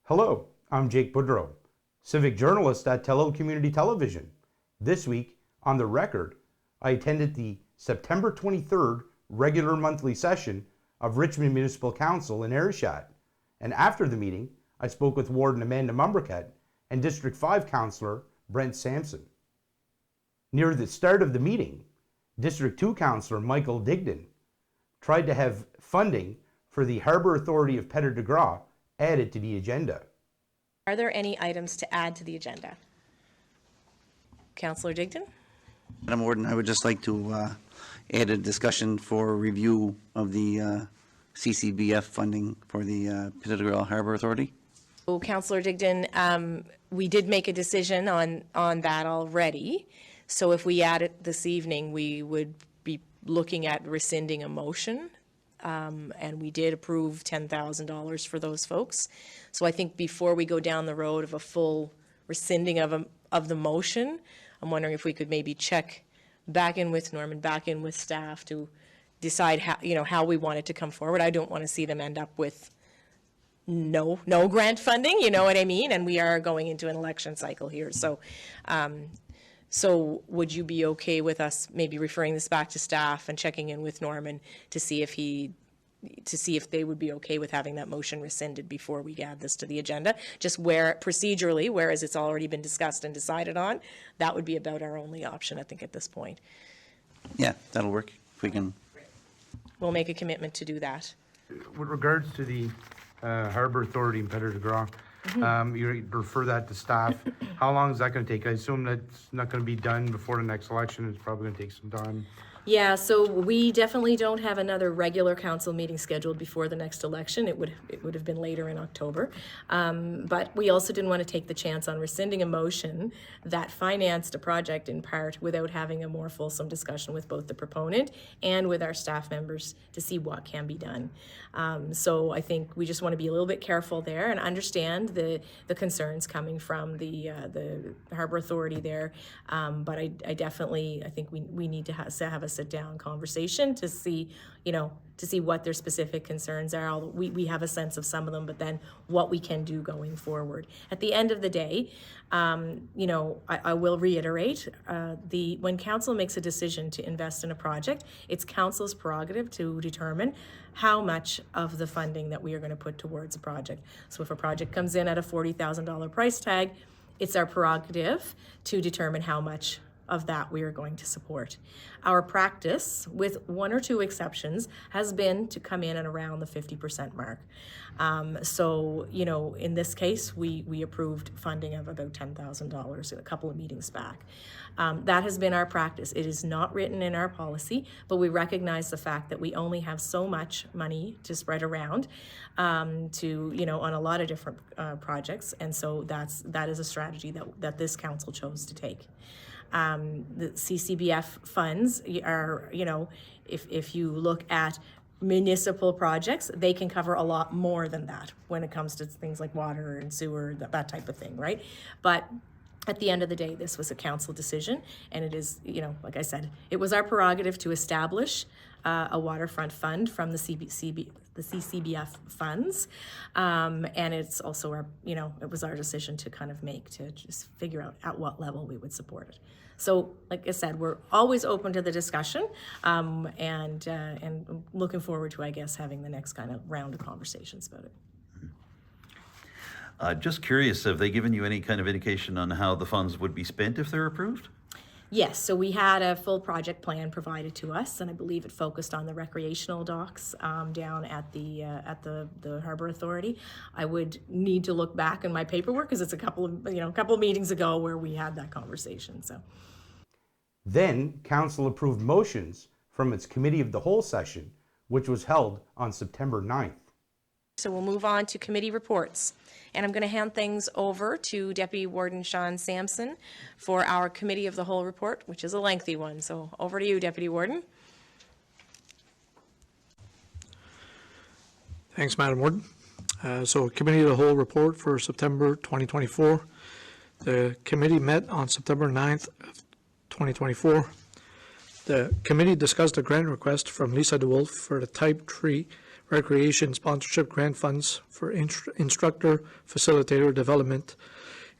Hello, I'm Jake Boudrot, Civic Journalist at Tello Community Television. This week, on the record, I attended the September 23rd regular monthly session of Richmond Municipal Council in Ayrshire, and after the meeting, I spoke with Warden Mombourquette and District 5 Councillor Brent Sampson. Near the start of the meeting, District 2 Councillor Michael Digdon tried to have funding for the Harbour Authority of Petit de Gras added to the agenda. Are there any items to add to the agenda? Councillor Digdon? Madam Warden, I would just like to add a discussion for review of the CCBF funding for the Petit de Gras Harbour Authority. Oh, Councillor Digdon, we did make a decision on that already. So if we add it this evening, we would be looking at rescinding a motion. And we did approve $10,000 for those folks. So I think before we go down the road of a full rescinding of the motion, I'm wondering if we could maybe check back in with Norman, back in with staff to decide how we want it to come forward. I don't want to see them end up with no grant funding, you know what I mean? And we are going into an election cycle here. So so would you be okay with us maybe referring this back to staff and checking in with Norman to see if they would be okay with having that motion rescinded before we add this to the agenda? Just where procedurally, whereas it's already been discussed and decided on, that would be about our only option, I think, at this point. Yeah, that'll work if we can. We'll make a commitment to do that. With regards to the Harbour Authority in Petit de Gras, you refer that to staff. How long is that going to take? I assume that's not going to be done before the next election. It's probably going to take some time. Yeah, so we definitely don't have another regular council meeting scheduled before the next election. It would have been later in October. But we also didn't want to take the chance on rescinding a motion that financed a project in part without having a more fulsome discussion with both the proponent and with our staff members to see what can be done. So I think we just want to be a little bit careful there and understand the concerns coming from the Harbour Authority there. But I think we need to have a sit-down conversation to see, what their specific concerns are. We have a sense of some of them, but then what we can do going forward. At the end of the day, I will reiterate, when council makes a decision to invest in a project, it's council's prerogative to determine how much of the funding that we are going to put towards a project. So if a project comes in at a $40,000 price tag, it's our prerogative to determine how much of that we are going to support. Our practice, with one or two exceptions, has been to come in at around the 50% mark. So, in this case, we approved funding of about $10,000 a couple of meetings back. That has been our practice. It is not written in our policy, but we recognize the fact that we only have so much money to spread around on a lot of different projects. And so that is a strategy that this council chose to take. The CCBF funds are, if you look at municipal projects, they can cover a lot more than that when it comes to things like water and sewer, that type of thing, right? But at the end of the day, this was a council decision, and it is, like I said, it was our prerogative to establish a waterfront fund from the CCBF funds, and it's also our, it was our decision to kind of make to just figure out at what level we would support it. So, like I said, we're always open to the discussion, and looking forward to, I guess, having the next kind of round of conversations about it. Just curious, have they given you any kind of indication on how the funds would be spent if they're approved? Yes, so we had a full project plan provided to us, and I believe it focused on the recreational docks down at the Harbour Authority. I would need to look back in my paperwork because it's a couple of meetings ago where we had that conversation. So then council approved motions from its committee of the whole session, which was held on September 9th. So we'll move on to committee reports. And I'm going to hand things over to Deputy Warden Sean Sampson for our committee of the whole report, which is a lengthy one. So over to you, Deputy Warden. Thanks, Madam Warden. So committee of the whole report for September 2024. The committee met on September 9th, 2024. The committee discussed a grant request from Lisa DeWolf for the Type 3 Recreation Sponsorship Grant Funds for instructor facilitator development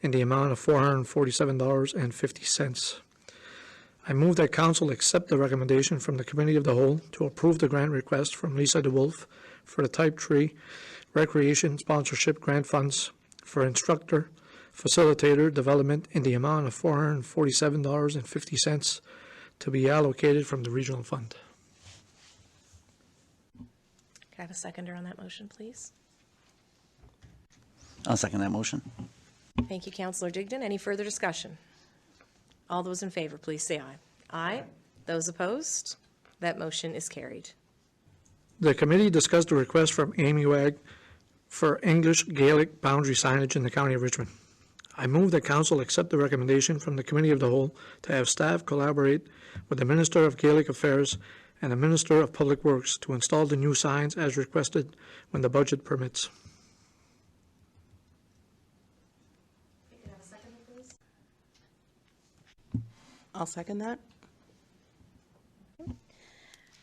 in the amount of $447.50. I move that council accept the recommendation from the Committee of the Whole to approve the grant request from Lisa DeWolf for the Type 3 Recreation Sponsorship Grant Funds for instructor facilitator development in the amount of $447.50 to be allocated from the regional fund. Can I have a seconder on that motion, please? I'll second that motion. Thank you, Councillor Digdon. Any further discussion? All those in favor, please say aye. Aye. Those opposed? That motion is carried. The committee discussed a request from Amy Wag for English Gaelic boundary signage in the County of Richmond. I move that council accept the recommendation from the Committee of the Whole to have staff collaborate with the Minister of Gaelic Affairs and the Minister of Public Works to install the new signs as requested when the budget permits. Can I have a seconder, please? I'll second that.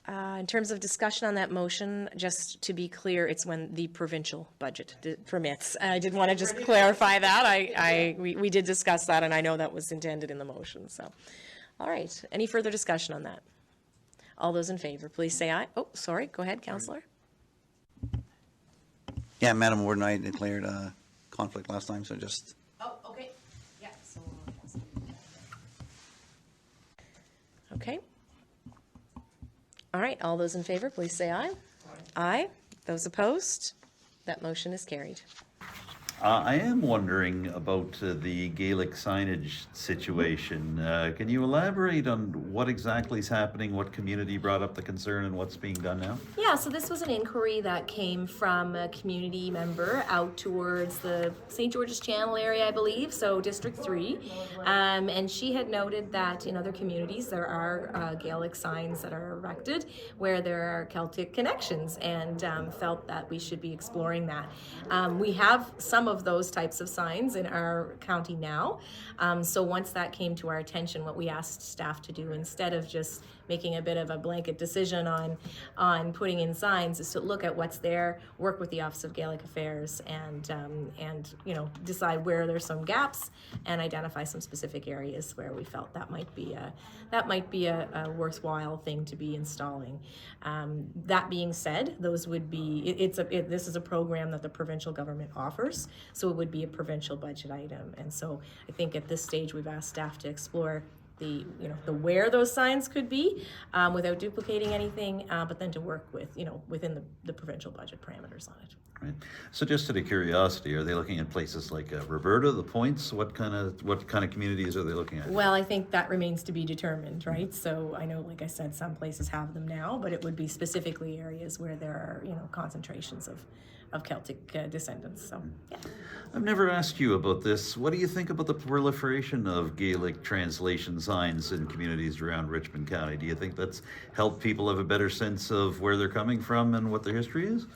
In terms of discussion on that motion, just to be clear, it's when the provincial budget permits. I did want to just clarify that. We did discuss that, and I know that was intended in the motion, so. All right, any further discussion on that? All those in favor, please say aye. Oh, sorry, go ahead, Councillor. Yeah, Madam Warden, I declared a conflict last time, so just, Oh, okay, yeah, so. Okay. All right, all those in favor, please say aye. Aye. Those opposed? That motion is carried. I am wondering about the Gaelic signage situation. Can you elaborate on what exactly is happening, what community brought up the concern, and what's being done now? Yeah, so this was an inquiry that came from a community member out towards the St. George's Channel area, I believe, so District 3. And she had noted that in other communities there are Gaelic signs that are erected where there are Celtic connections, and felt that we should be exploring that. We have some of those types of signs in our county now. So once that came to our attention, what we asked staff to do, instead of just making a bit of a blanket decision on putting in signs, is to look at what's there, work with the Office of Gaelic Affairs, and decide where there's some gaps and identify some specific areas where we felt that might be a worthwhile thing to be installing. That being said, those would be this is a program that the provincial government offers, so it would be a provincial budget item. And so I think at this stage we've asked staff to explore the where those signs could be without duplicating anything, but then to work with within the provincial budget parameters on it. Right. So just out of curiosity, are they looking at places like Roberta, the Points? What kind of communities are they looking at? Well, I think that remains to be determined, right? So I know, like I said, some places have them now, but it would be specifically areas where there are concentrations of Celtic descendants. So yeah. I've never asked you about this. What do you think about the proliferation of Gaelic translation signs in communities around Richmond County? Do you think that's helped people have a better sense of where they're coming from and what their history is?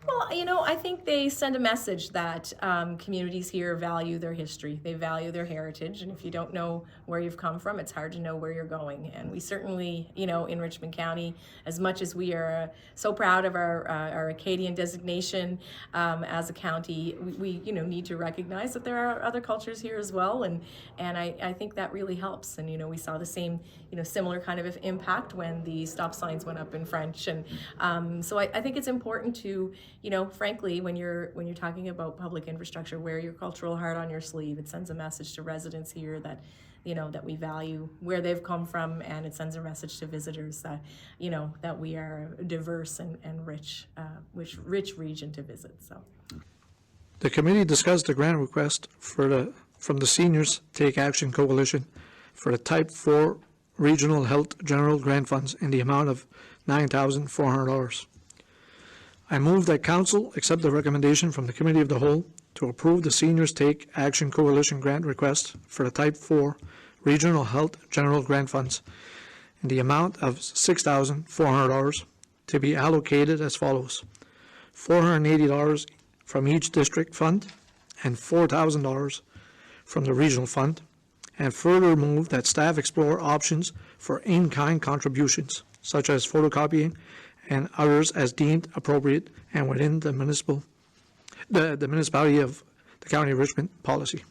Well, I think they send a message that communities here value their history, they value their heritage, and if you don't know where you've come from, it's hard to know where you're going. And we certainly, in Richmond County, as much as we are so proud of our Acadian designation as a county, we need to recognize that there are other cultures here as well, and I think that really helps. And we saw the same, similar kind of impact when the stop signs went up in French, and so I think it's important to, frankly, when you're talking about public infrastructure, wear your cultural heart on your sleeve. It sends a message to residents here that, that we value where they've come from, and it sends a message to visitors that, that we are a diverse and rich region to visit. So, The committee discussed a grant request from the Seniors Take Action Coalition for the Type 4 Regional Health General Grant Funds in the amount of $9,400. I move that council accept the recommendation from the Committee of the Whole to approve the Seniors Take Action Coalition grant request for the Type 4 Regional Health General Grant Funds in the amount of $6,400 to be allocated as follows: $480 from each district fund and $4,000 from the regional fund, and further move that staff explore options for in-kind contributions, such as photocopying and others as deemed appropriate and within the municipality of the County of Richmond policy.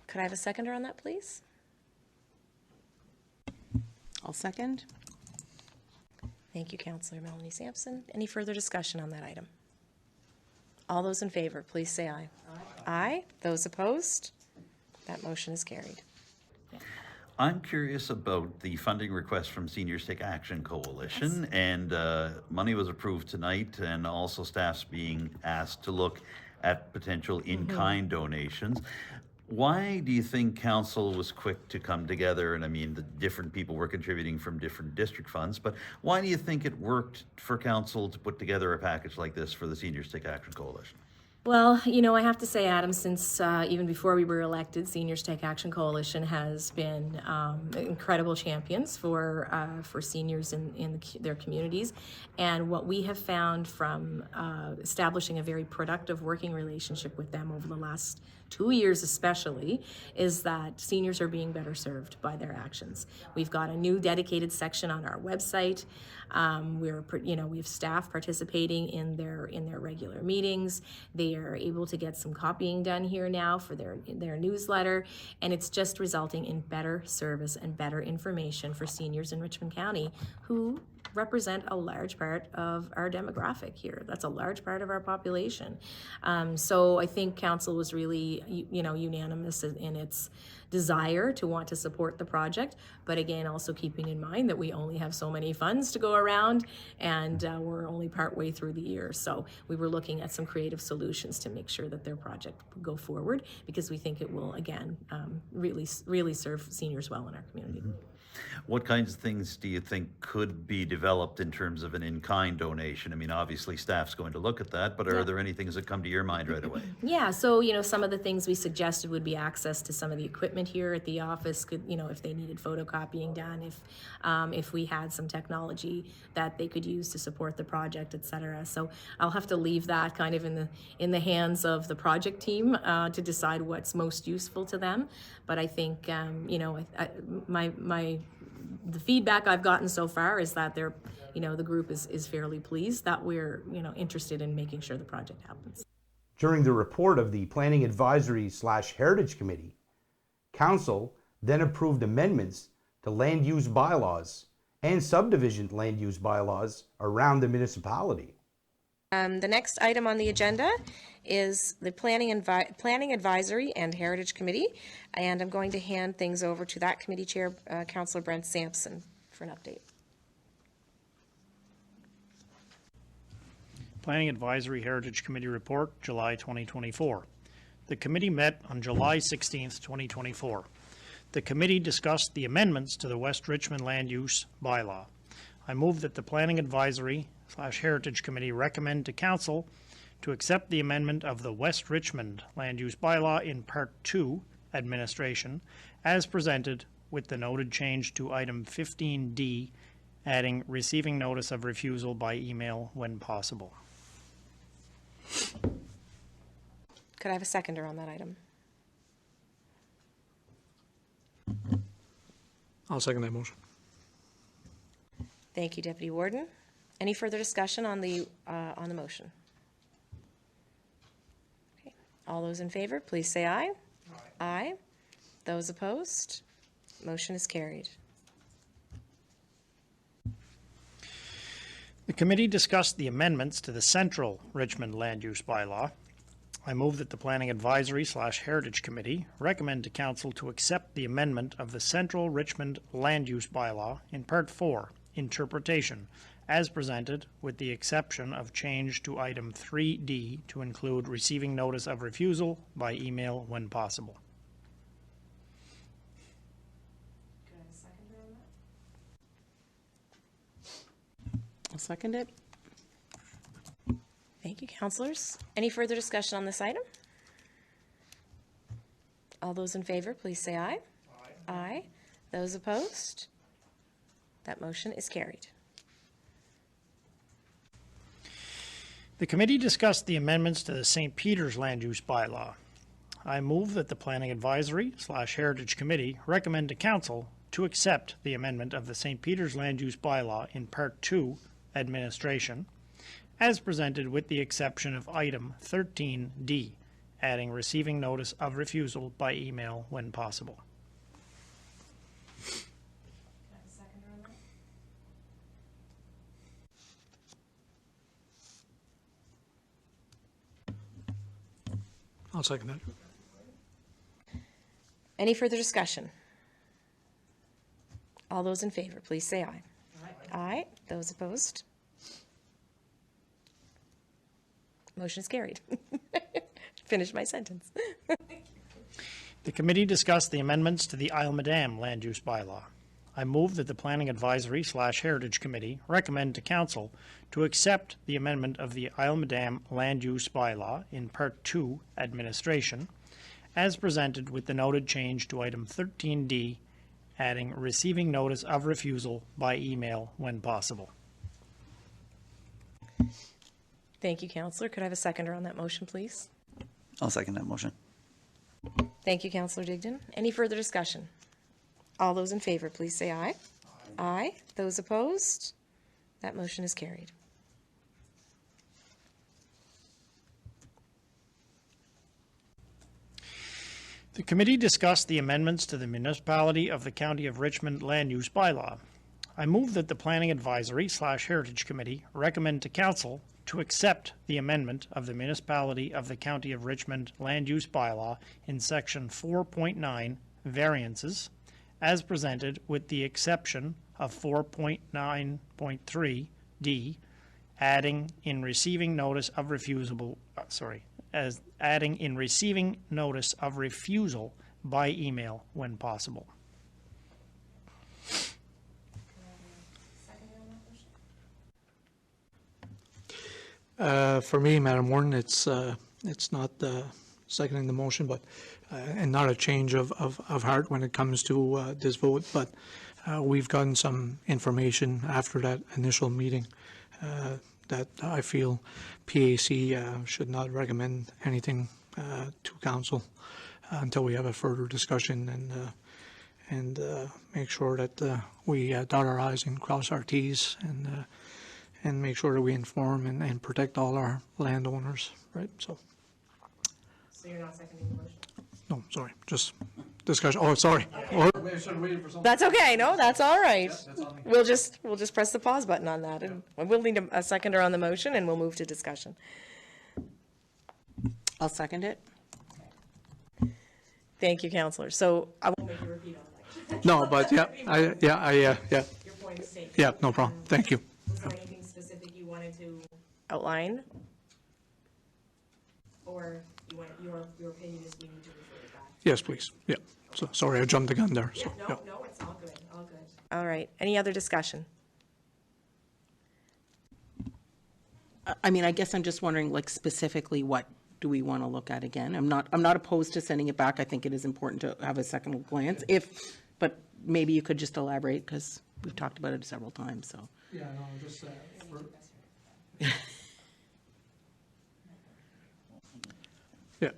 Could I have a seconder on that, please? I'll second. Thank you, Councillor Melanie Sampson. Any further discussion on that item? All those in favor, please say aye. Aye. Those opposed? That motion is carried. I'm curious about the funding request from Seniors Take Action Coalition, and money was approved tonight, and also staff's being asked to look at potential in-kind donations. Why do you think council was quick to come together? And I mean, the different people were contributing from different district funds, but why do you think it worked for council to put together a package like this for the Seniors Take Action Coalition? Well, you know, I have to say, Adam, since even before we were elected, Seniors Take Action Coalition has been incredible champions for seniors in their communities. And what we have found from establishing a very productive working relationship with them over the last 2 years especially, is that seniors are being better served by their actions. We've got a new dedicated section on our website. We have staff participating in their regular meetings. They are able to get some copying done here now for their newsletter, and it's just resulting in better service and better information for seniors in Richmond County who represent a large part of our demographic here. That's a large part of our population. So I think council was really, unanimous in its desire to want to support the project, but again, also keeping in mind that we only have so many funds to go around, and we're only partway through the year. So we were looking at some creative solutions to make sure that their project would go forward, because we think it will, again, really serve seniors well in our community. What kinds of things do you think could be developed in terms of an in-kind donation? I mean, obviously staff's going to look at that, but are there any things that come to your mind right away? Yeah, so, some of the things we suggested would be access to some of the equipment here at the office, if they needed photocopying done, if we had some technology that they could use to support the project, et cetera. So I'll have to leave that kind of in the hands of the project team to decide what's most useful to them. But I think, the feedback I've gotten so far is that the group is fairly pleased that we're, interested in making sure the project happens. During the report of the Planning Advisory / Heritage Committee, Council then approved amendments to land use bylaws and subdivision land use bylaws around the municipality. The next item on the agenda is the Planning Advisory and Heritage Committee, and I'm going to hand things over to that committee chair, Councillor Brent Sampson, for an update. Planning Advisory Heritage Committee Report, July 2024. The committee met on July 16th, 2024. The committee discussed the amendments to the West Richmond Land Use Bylaw. I move that the Planning Advisory / Heritage Committee recommend to Council to accept the amendment of the West Richmond Land Use Bylaw in Part 2, Administration, as presented, with the noted change to item 15D, adding receiving notice of refusal by email when possible. Could I have a seconder on that item? I'll second that motion. Thank you, Deputy Warden. Any further discussion on the motion? Okay. All those in favor, please say aye. Aye. Those opposed? Motion is carried. The committee discussed the amendments to the Central Richmond Land Use Bylaw. I move that the Planning Advisory / Heritage Committee recommend to Council to accept the amendment of the Central Richmond Land Use Bylaw in Part 4, Interpretation, as presented, with the exception of change to item 3D to include receiving notice of refusal by email when possible. Could I have a seconder on that? I'll second it. Thank you, councillors. Any further discussion on this item? All those in favor, please say aye. Aye. Aye. Those opposed? That motion is carried. The committee discussed the amendments to the St. Peter's Land Use Bylaw. I move that the Planning Advisory/Heritage Committee recommend to Council to accept the amendment of the St. Peter's Land Use Bylaw in Part 2, Administration, as presented with the exception of item 13D, adding receiving notice of refusal by email when possible. I'll second that. Any further discussion? All those in favor, please say aye. Aye. Those opposed? Motion is carried. Finish my sentence. The committee discussed the amendments to the Isle Madame Land Use Bylaw. I move that the Planning Advisory/Heritage Committee recommend to Council to accept the amendment of the Isle Madame Land Use Bylaw in Part 2, Administration, as presented with the noted change to item 13D, adding receiving notice of refusal by email when possible. Thank you, Councillor. Could I have a seconder on that motion, please? I'll second that motion. Thank you, Councillor Digdon. Any further discussion? All those in favor, please say aye. Aye. Those opposed? That motion is carried. The committee discussed the amendments to the Municipality of the County of Richmond Land Use Bylaw. I move that the Planning Advisory/Heritage Committee recommend to Council to accept the amendment of the Municipality of the County of Richmond Land Use Bylaw in Section 4.9, Variances, as presented with the exception of 4.9.3D, adding in receiving notice of refusal, adding in receiving notice of refusal by email when possible. For me, Madam Warden, it's not seconding the motion, but and not a change of heart when it comes to this vote, but we've gotten some information after that initial meeting that I feel PAC should not recommend anything to council until we have a further discussion and make sure that we dot our I's and cross our T's and make sure that we inform and protect all our landowners, right? So you're not seconding the motion? no, sorry, just discussion. Oh, sorry. Or, That's okay. No, that's all right. We'll just press the pause button on that, and we'll need a seconder on the motion, and we'll move to discussion. I'll second it. Thank you, Councillor. So I won't make you repeat all that. no, but yeah, Your point is taken. yeah, no problem. Thank you. Was there anything specific you wanted to outline? Or you want, your opinion is we need to refer it back? Yes, please. Yeah. So sorry, I jumped the gun there. So, No, it's all good, all good. All right. Any other discussion? I mean, I guess I'm just wondering, like, specifically what do we want to look at again? I'm not opposed to sending it back. I think it is important to have a second glance, but maybe you could just elaborate, because we've talked about it several times, so. Yeah, no, just yeah,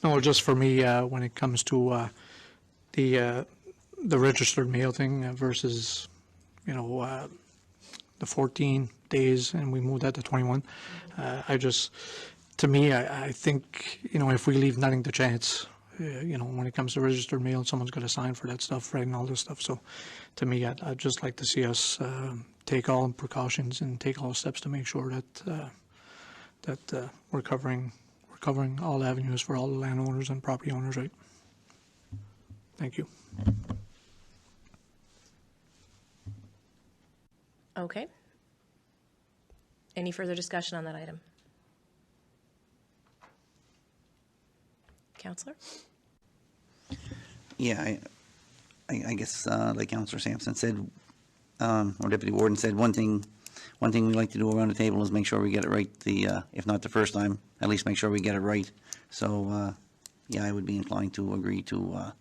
no, just for me, when it comes to the registered mail thing versus, the 14 days, and we moved that to 21. To me, I think, if we leave nothing to chance, when it comes to registered mail, someone's got to sign for that stuff, right, and all this stuff. So, to me, I'd just like to see us take all precautions and take all steps to make sure that we're covering all avenues for all the landowners and property owners, right? Thank you. Okay. Any further discussion on that item? Councillor? Yeah, I guess, like Councillor Sampson said, or Deputy Warden said, one thing we like to do around the table is make sure we get it right, if not the first time, at least make sure we get it right. So, yeah, I would be inclined to agree to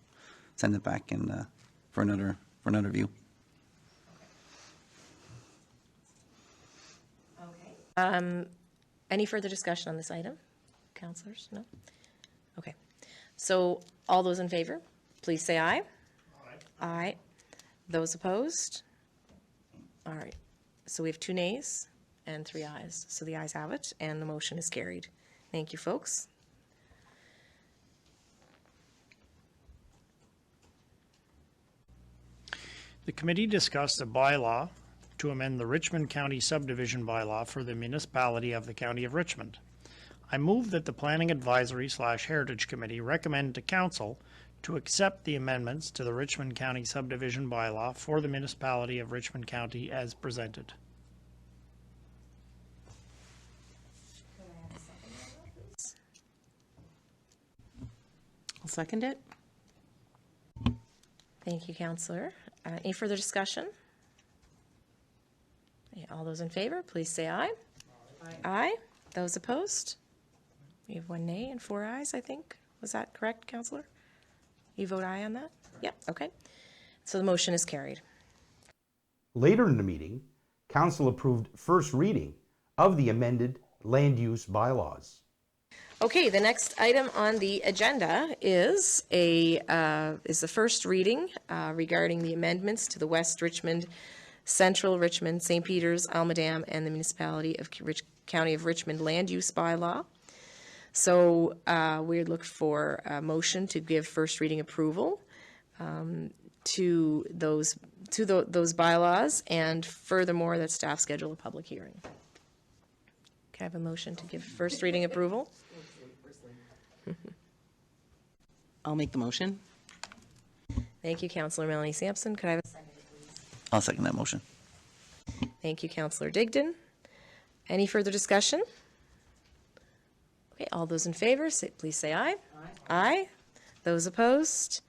send it back and for another view. Any further discussion on this item? Councillors, no? Okay. So all those in favor, please say aye. Aye. Those opposed? All right. So we have 2 nays and 3 ayes. So the ayes have it, and the motion is carried. Thank you, folks. The committee discussed a bylaw to amend the Richmond County subdivision bylaw for the municipality of the County of Richmond. I move that the Planning Advisory / Heritage Committee recommend to Council to accept the amendments to the Richmond County subdivision bylaw for the municipality of Richmond County as presented. I'll second it. Thank you, Councillor. Any further discussion? Okay, all those in favor, please say aye. Aye. Those opposed? We have 1 nay and 4 ayes, I think. Was that correct, Councillor? You vote aye on that? Yep, okay. So the motion is carried. Later in the meeting, Council approved first reading of the amended land use bylaws. Okay, the next item on the agenda is the first reading regarding the amendments to the West Richmond, Central Richmond, St. Peters, Almadam, and the Municipality of County of Richmond Land Use Bylaw. So we look for a motion to give first reading approval to those bylaws, and furthermore that staff schedule a public hearing. Can I have a motion to give first reading approval? I'll make the motion. Thank you, Councillor Melanie Sampson. Could I have a second, please? I'll second that motion. Thank you, Councillor Digdon. Any further discussion? Okay, all those in favor, please say aye. Aye. Those opposed?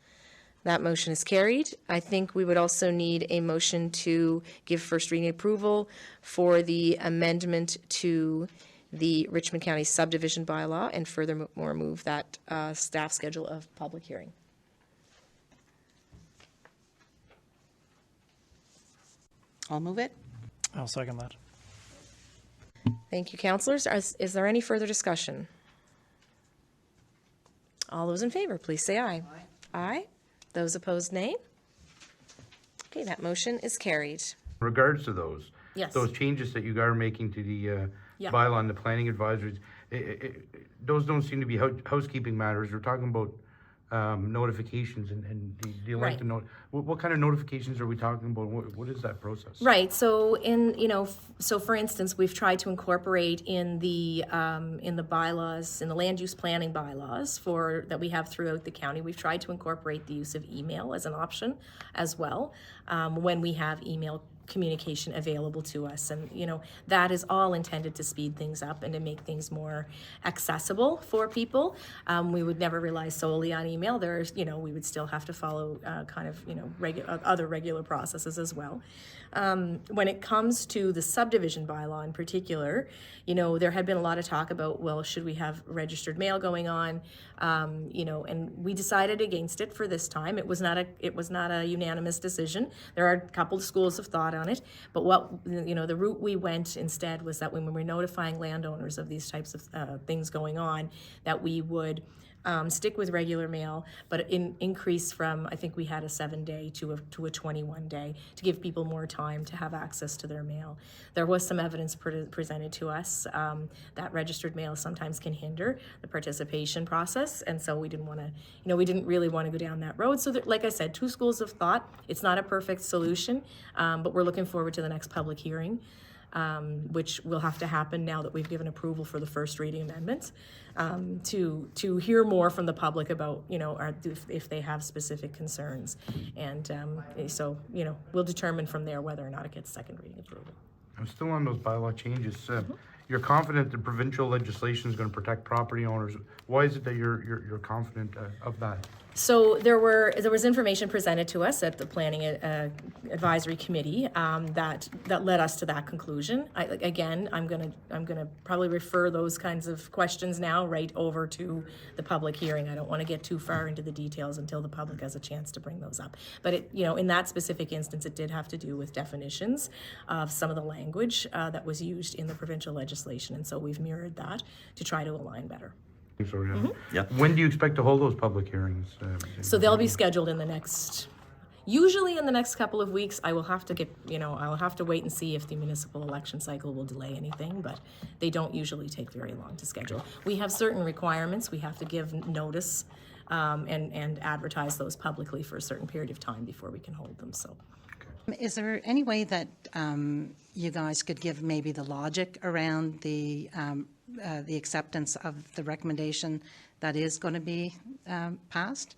That motion is carried. I think we would also need a motion to give first reading approval for the amendment to the Richmond County subdivision bylaw, and furthermore move that staff schedule of public hearing. I'll move it. I'll second that. Thank you, councillors. Is there any further discussion? All those in favor, please say aye. Aye. Those opposed, nay. Okay, that motion is carried. In regards to those, Yes. those changes that you are making to the Yeah. bylaw and the planning advisories, those don't seem to be housekeeping matters. We're talking about notifications, and do you like Right. to know, what kind of notifications are we talking about? What is that process? Right, so so for instance, we've tried to incorporate in the bylaws, in the land use planning bylaws that we have throughout the county, we've tried to incorporate the use of email as an option as well, when we have email communication available to us. And, that is all intended to speed things up and to make things more accessible for people. We would never rely solely on email. There's, we would still have to follow other regular processes as well. When it comes to the subdivision bylaw in particular, there had been a lot of talk about, well, should we have registered mail going on? And we decided against it for this time. It was not a unanimous decision. There are a couple of schools of thought on it, but the route we went instead was that when we were notifying landowners of these types of things going on, that we would stick with regular mail, but increase from, I think we had a 7-day to a 21-day to give people more time to have access to their mail. There was some evidence presented to us that registered mail sometimes can hinder the participation process, and so we didn't want to, we didn't really want to go down that road. So like I said, 2 schools of thought. It's not a perfect solution, but we're looking forward to the next public hearing, which will have to happen now that we've given approval for the first reading amendments, to hear more from the public about, if they have specific concerns. And so, we'll determine from there whether or not it gets second reading approval. I'm still on those bylaw changes. You're confident that provincial legislation is going to protect property owners. Why is it that you're confident of that? So there was information presented to us at the Planning Advisory Committee that led us to that conclusion. Again, I'm gonna probably refer those kinds of questions now right over to the public hearing. I don't want to get too far into the details until the public has a chance to bring those up. But in that specific instance, it did have to do with definitions of some of the language that was used in the provincial legislation, and so we've mirrored that to try to align better. So, yeah. Yeah. When do you expect to hold those public hearings? So they'll be scheduled usually in the next couple of weeks. I will have to I'll have to wait and see if the municipal election cycle will delay anything, but they don't usually take very long to schedule. We have certain requirements. We have to give notice and advertise those publicly for a certain period of time before we can hold them, so. Is there any way that you guys could give maybe the logic around the acceptance of the recommendation that is going to be passed?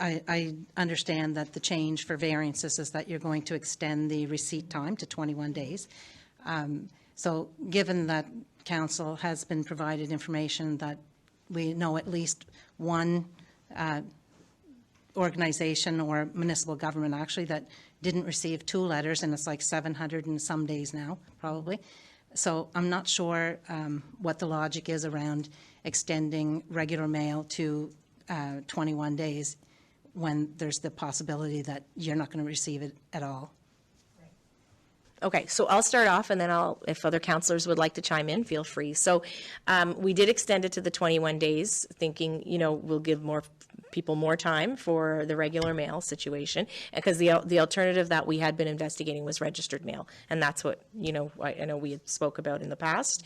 I understand that the change for variances is that you're going to extend the receipt time to 21 days. So given that council has been provided information that we know at least one organization or municipal government actually that didn't receive 2 letters, and it's like 700 and some days now, probably. So I'm not sure what the logic is around extending regular mail to 21 days when there's the possibility that you're not going to receive it at all. Okay, so I'll start off, and then if other councillors would like to chime in, feel free. So we did extend it to the 21 days, thinking, we'll give more people more time for the regular mail situation, because the alternative that we had been investigating was registered mail, and that's what, I know we had spoke about in the past.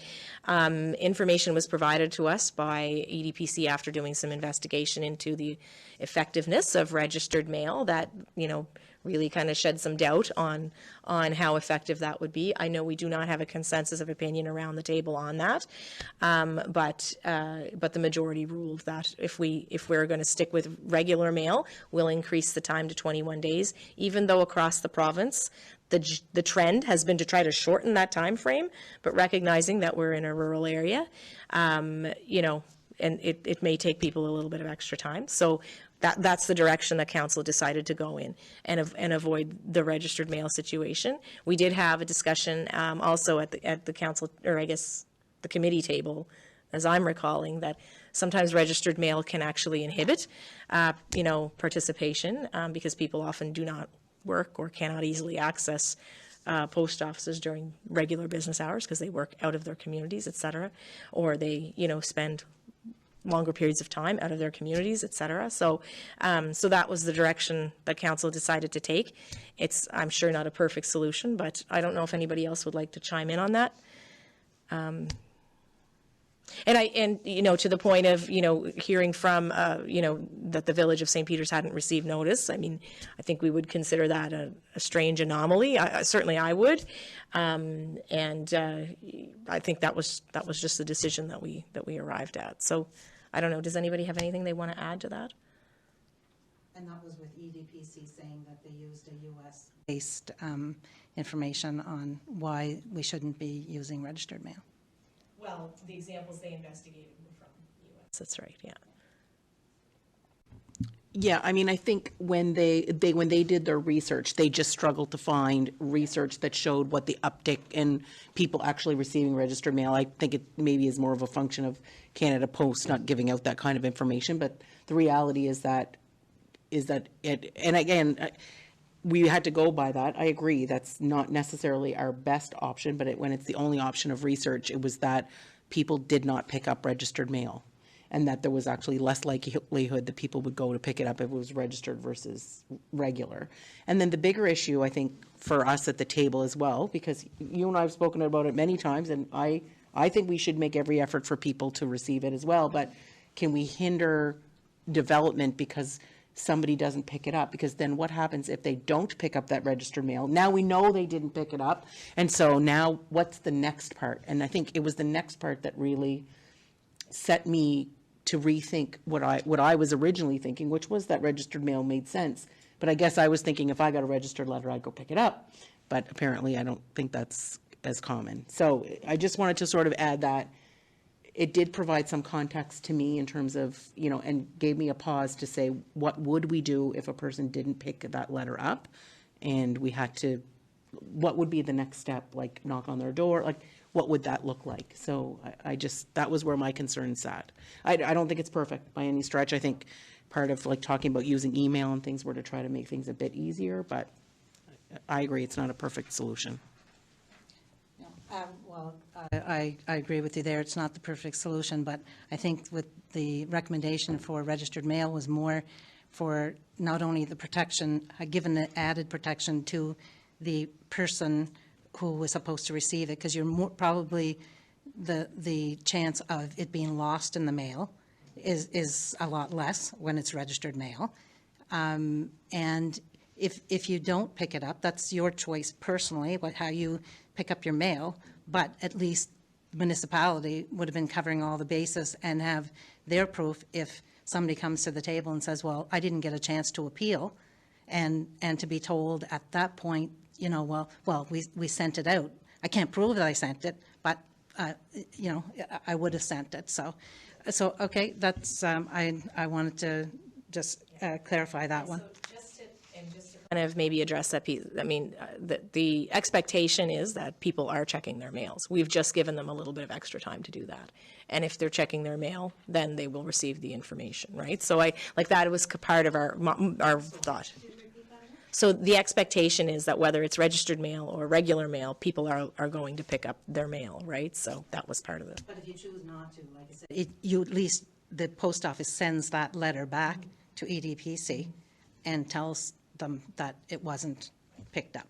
Information was provided to us by EDPC after doing some investigation into the effectiveness of registered mail that, really kind of shed some doubt on how effective that would be. I know we do not have a consensus of opinion around the table on that, but the majority ruled that if we're going to stick with regular mail, we'll increase the time to 21 days, even though across the province the trend has been to try to shorten that time frame, but recognizing that we're in a rural area, and it may take people a little bit of extra time. So that's the direction that council decided to go in and avoid the registered mail situation. We did have a discussion also at the council, or I guess the committee table, as I'm recalling, that sometimes registered mail can actually inhibit, participation because people often do not work or cannot easily access post offices during regular business hours because they work out of their communities, et cetera, or they, spend longer periods of time out of their communities, et cetera. So that was the direction that council decided to take. It's, I'm sure, not a perfect solution, but I don't know if anybody else would like to chime in on that. And to the point of, hearing from, that the village of St. Peter's hadn't received notice. I mean, I think we would consider that a strange anomaly. Certainly I would. And I think that was just the decision that we arrived at. So I don't know, does anybody have anything they want to add to that? And that was with EDPC saying that they used a U.S.-based information on why we shouldn't be using registered mail. Well, the examples they investigated were from the U.S. That's right, yeah. Yeah, I mean, I think when they did their research, they just struggled to find research that showed what the uptick in people actually receiving registered mail. I think it maybe is more of a function of Canada Post not giving out that kind of information, but the reality is that it, and again, we had to go by that. I agree, that's not necessarily our best option, but when it's the only option of research, it was that people did not pick up registered mail, and that there was actually less likelihood that people would go to pick it up if it was registered versus regular. And then the bigger issue, I think, for us at the table as well, because you and I have spoken about it many times, and I think we should make every effort for people to receive it as well, but can we hinder development because somebody doesn't pick it up? Because then what happens if they don't pick up that registered mail? Now we know they didn't pick it up, and so now what's the next part? And I think it was the next part that really set me to rethink what I was originally thinking, which was that registered mail made sense. But I guess I was thinking if I got a registered letter, I'd go pick it up. But apparently I don't think that's as common. So I just wanted to sort of add that it did provide some context to me in terms of, you know, and gave me a pause to say, what would we do if a person didn't pick that letter up? And we had to, what would be the next step? Like knock on their door? Like, what would that look like? So I just, that was where my concern sat. I don't think it's perfect by any stretch. I think part of like talking about using email and things were to try to make things a bit easier, but I agree, it's not a perfect solution. Well, I agree with you there. It's not the perfect solution, but I think with the recommendation for registered mail was more for not only the protection, given the added protection to the person who was supposed to receive it, because you're more, probably the chance of it being lost in the mail is a lot less when it's registered mail. And if you don't pick it up, that's your choice personally, how you pick up your mail, but at least the municipality would have been covering all the bases and have their proof if somebody comes to the table and says, well, I didn't get a chance to appeal, and to be told at that point, you know, well, we sent it out. I can't prove that I sent it, but, you know, I would have sent it. So okay, that's, I wanted to just clarify that one. Just to kind of maybe address that piece, I mean, the expectation is that people are checking their mails. We've just given them a little bit of extra time to do that. And if they're checking their mail, then they will receive the information, right? So that was part of our thought. So the expectation is that whether it's registered mail or regular mail, people are going to pick up their mail, right? So that was part of it. But if you choose not to, like I said, you at least, the post office sends that letter back to EDPC and tells them that it wasn't picked up.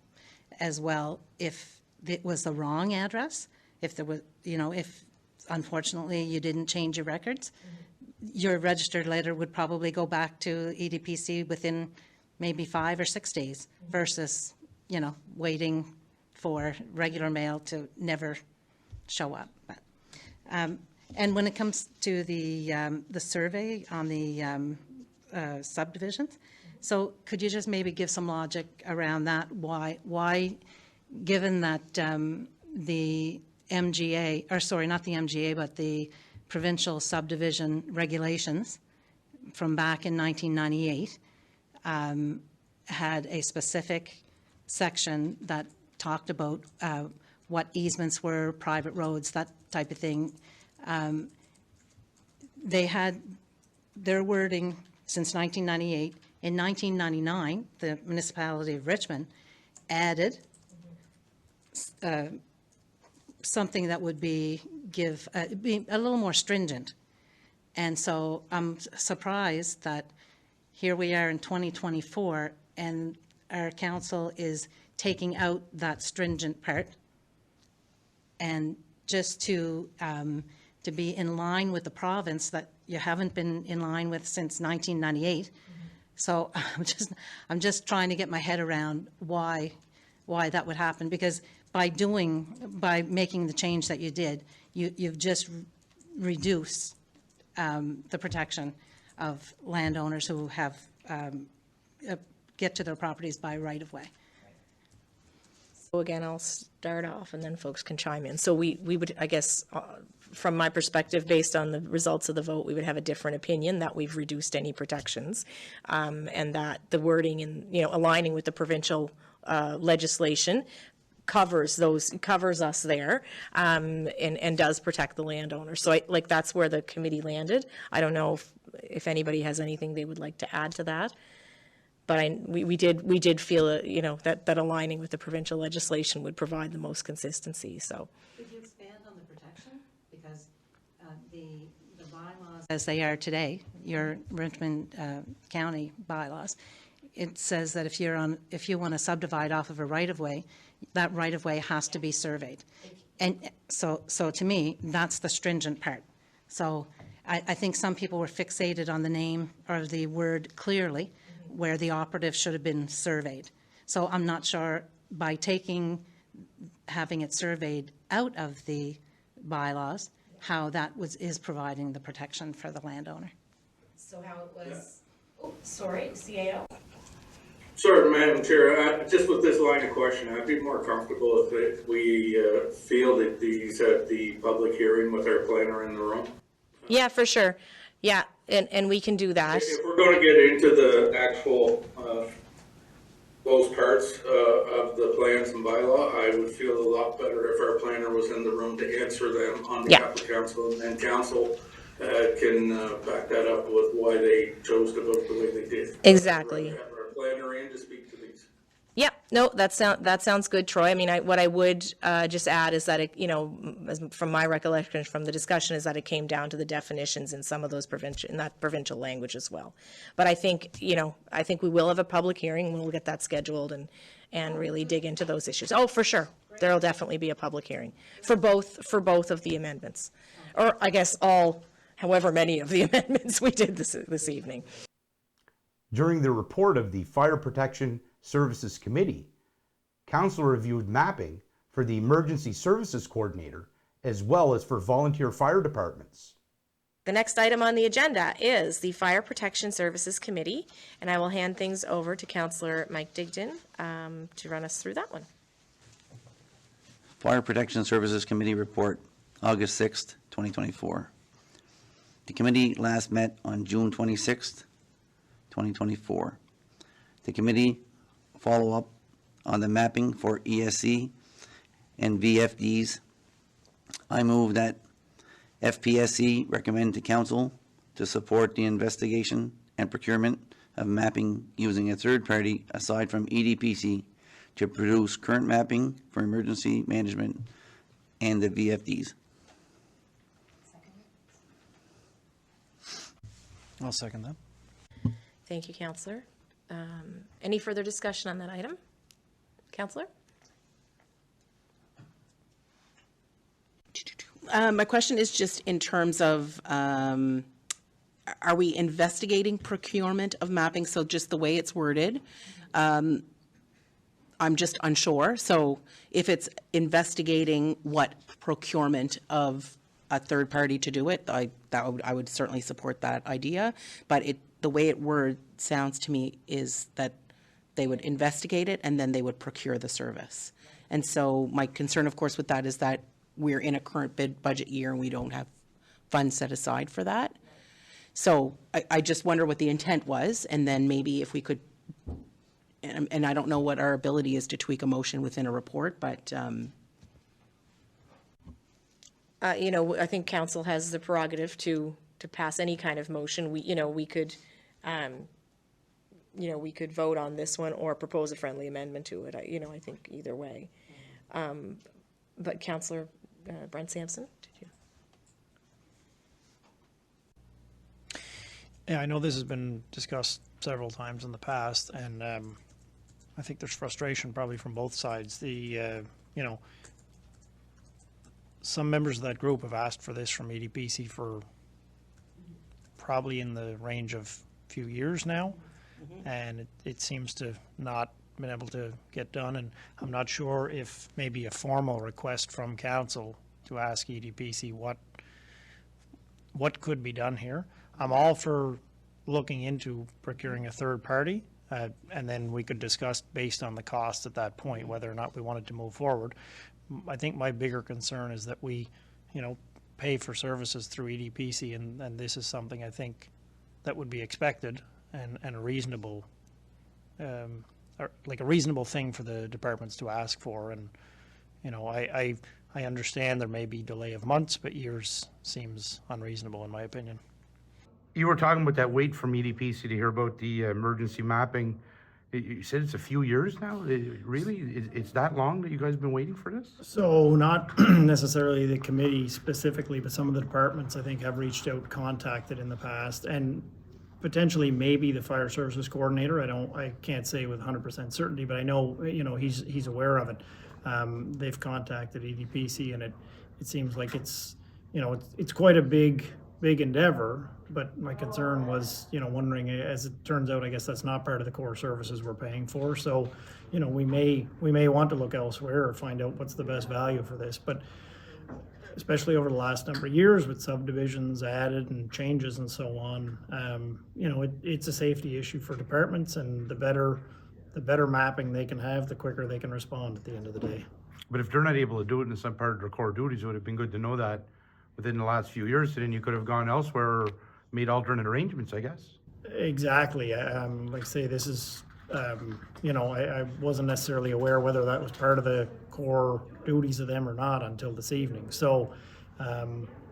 As well, if it was the wrong address, if there was, you know, if unfortunately you didn't change your records, your registered letter would probably go back to EDPC within maybe 5 or 6 days versus, you know, waiting for regular mail to never show up. But, and when it comes to the survey on the subdivisions, so could you just maybe give some logic around that? Why given that the MGA, or sorry, not the MGA, but the provincial subdivision regulations from back in 1998 had a specific section that talked about what easements were, private roads, that type of thing. They had their wording since 1998. In 1999, the municipality of Richmond added something that would be a little more stringent. And so I'm surprised that here we are in 2024 and our council is taking out that stringent part and just to be in line with the province that you haven't been in line with since 1998. So I'm just trying to get my head around why that would happen, because by making the change that you did, you've just reduced the protection of landowners who have get to their properties by right of way. So again, I'll start off and then folks can chime in. So we would, I guess, from my perspective, based on the results of the vote, we would have a different opinion that we've reduced any protections, and that the wording and, you know, aligning with the provincial legislation covers us there, and does protect the landowner. So that's where the committee landed. I don't know if anybody has anything they would like to add to that. But we did feel, you know, that aligning with the provincial legislation would provide the most consistency. So. Could you expand on the protection? Because the bylaws, as they are today, your Richmond County bylaws, it says that if you want to subdivide off of a right of way, that right of way has to be surveyed. And so to me, that's the stringent part. So I think some people were fixated on the name or the word clearly, where the operative should have been surveyed. So I'm not sure by having it surveyed out of the bylaws, how that is providing the protection for the landowner. So how it was, oh, sorry, CAO. Sorry, Madam Chair, just with this line of question, I'd be more comfortable if we fielded these at the public hearing with our planner in the room. Yeah, for sure. Yeah, and we can do that. If we're going to get into the actual, those parts of the plans and bylaw, I would feel a lot better if our planner was in the room to answer them on behalf of council, and then council can back that up with why they chose to vote the way they did. Exactly. Have our planner in to speak to these. Yeah, no, that sounds good, Troy. I mean, what I would just add is that it, from my recollection from the discussion, is that it came down to the definitions in some of those provincial language as well. But I think, we will have a public hearing. We'll get that scheduled and really dig into those issues. Oh, for sure, there'll definitely be a public hearing for both of the amendments, or I guess however many of the amendments we did this evening. During the report of the Fire Protection Services Committee, Council reviewed mapping for the Emergency Services Coordinator as well as for volunteer fire departments. The next item on the agenda is the Fire Protection Services Committee, and I will hand things over to Councillor Mike Digdon to run us through that one. Fire Protection Services Committee report, August 6th, 2024. The committee last met on June 26th, 2024. The committee follow up on the mapping for ESC and VFDs. I move that FPSC recommend to council to support the investigation and procurement of mapping using a third party aside from EDPC to produce current mapping for emergency management and the VFDs. I'll second that. Thank you, Councillor. Any further discussion on that item? Councillor? My question is just in terms of, are we investigating procurement of mapping? So just the way it's worded, I'm just unsure. So if it's investigating what procurement of a third party to do it, I would certainly support that idea. But the way it word sounds to me is that they would investigate it and then they would procure the service. And so my concern, of course, with that is that we're in a current budget year and we don't have funds set aside for that. So I just wonder what the intent was, and then maybe if we could, and I don't know what our ability is to tweak a motion within a report, but I think council has the prerogative to pass any kind of motion. We could vote on this one or propose a friendly amendment to it. I think either way. But Councillor Brent Sampson, did you? Yeah, I know this has been discussed several times in the past, and I think there's frustration probably from both sides. Some members of that group have asked for this from EDPC for probably in the range of a few years now, and it seems to not been able to get done. And I'm not sure if maybe a formal request from council to ask EDPC what could be done here. I'm all for looking into procuring a third party, and then we could discuss based on the cost at that point whether or not we wanted to move forward. I think my bigger concern is that we, pay for services through EDPC, and this is something I think that would be expected and a reasonable, like a reasonable thing for the departments to ask for. And I understand there may be delay of months, but years seems unreasonable in my opinion. You were talking about that wait from EDPC to hear about the emergency mapping. You said it's a few years now? Really? It's that long that you guys have been waiting for this? So not necessarily the committee specifically, but some of the departments I think have reached out, contacted in the past, and potentially maybe the fire services coordinator. I can't say with 100% certainty, but I know, he's aware of it. They've contacted EDPC, and it seems like it's quite a big endeavor. But my concern was, wondering, as it turns out, I guess that's not part of the core services we're paying for. So, we may want to look elsewhere or find out what's the best value for this. But especially over the last number of years with subdivisions added and changes and so on, it's a safety issue for departments, and the better the better mapping they can have, the quicker they can respond at the end of the day. But if they're not able to do it in some part of their core duties, it would have been good to know that within the last few years, so then you could have gone elsewhere or made alternate arrangements, I guess. Exactly. Like I say, this is, I wasn't necessarily aware whether that was part of the core duties of them or not until this evening. So,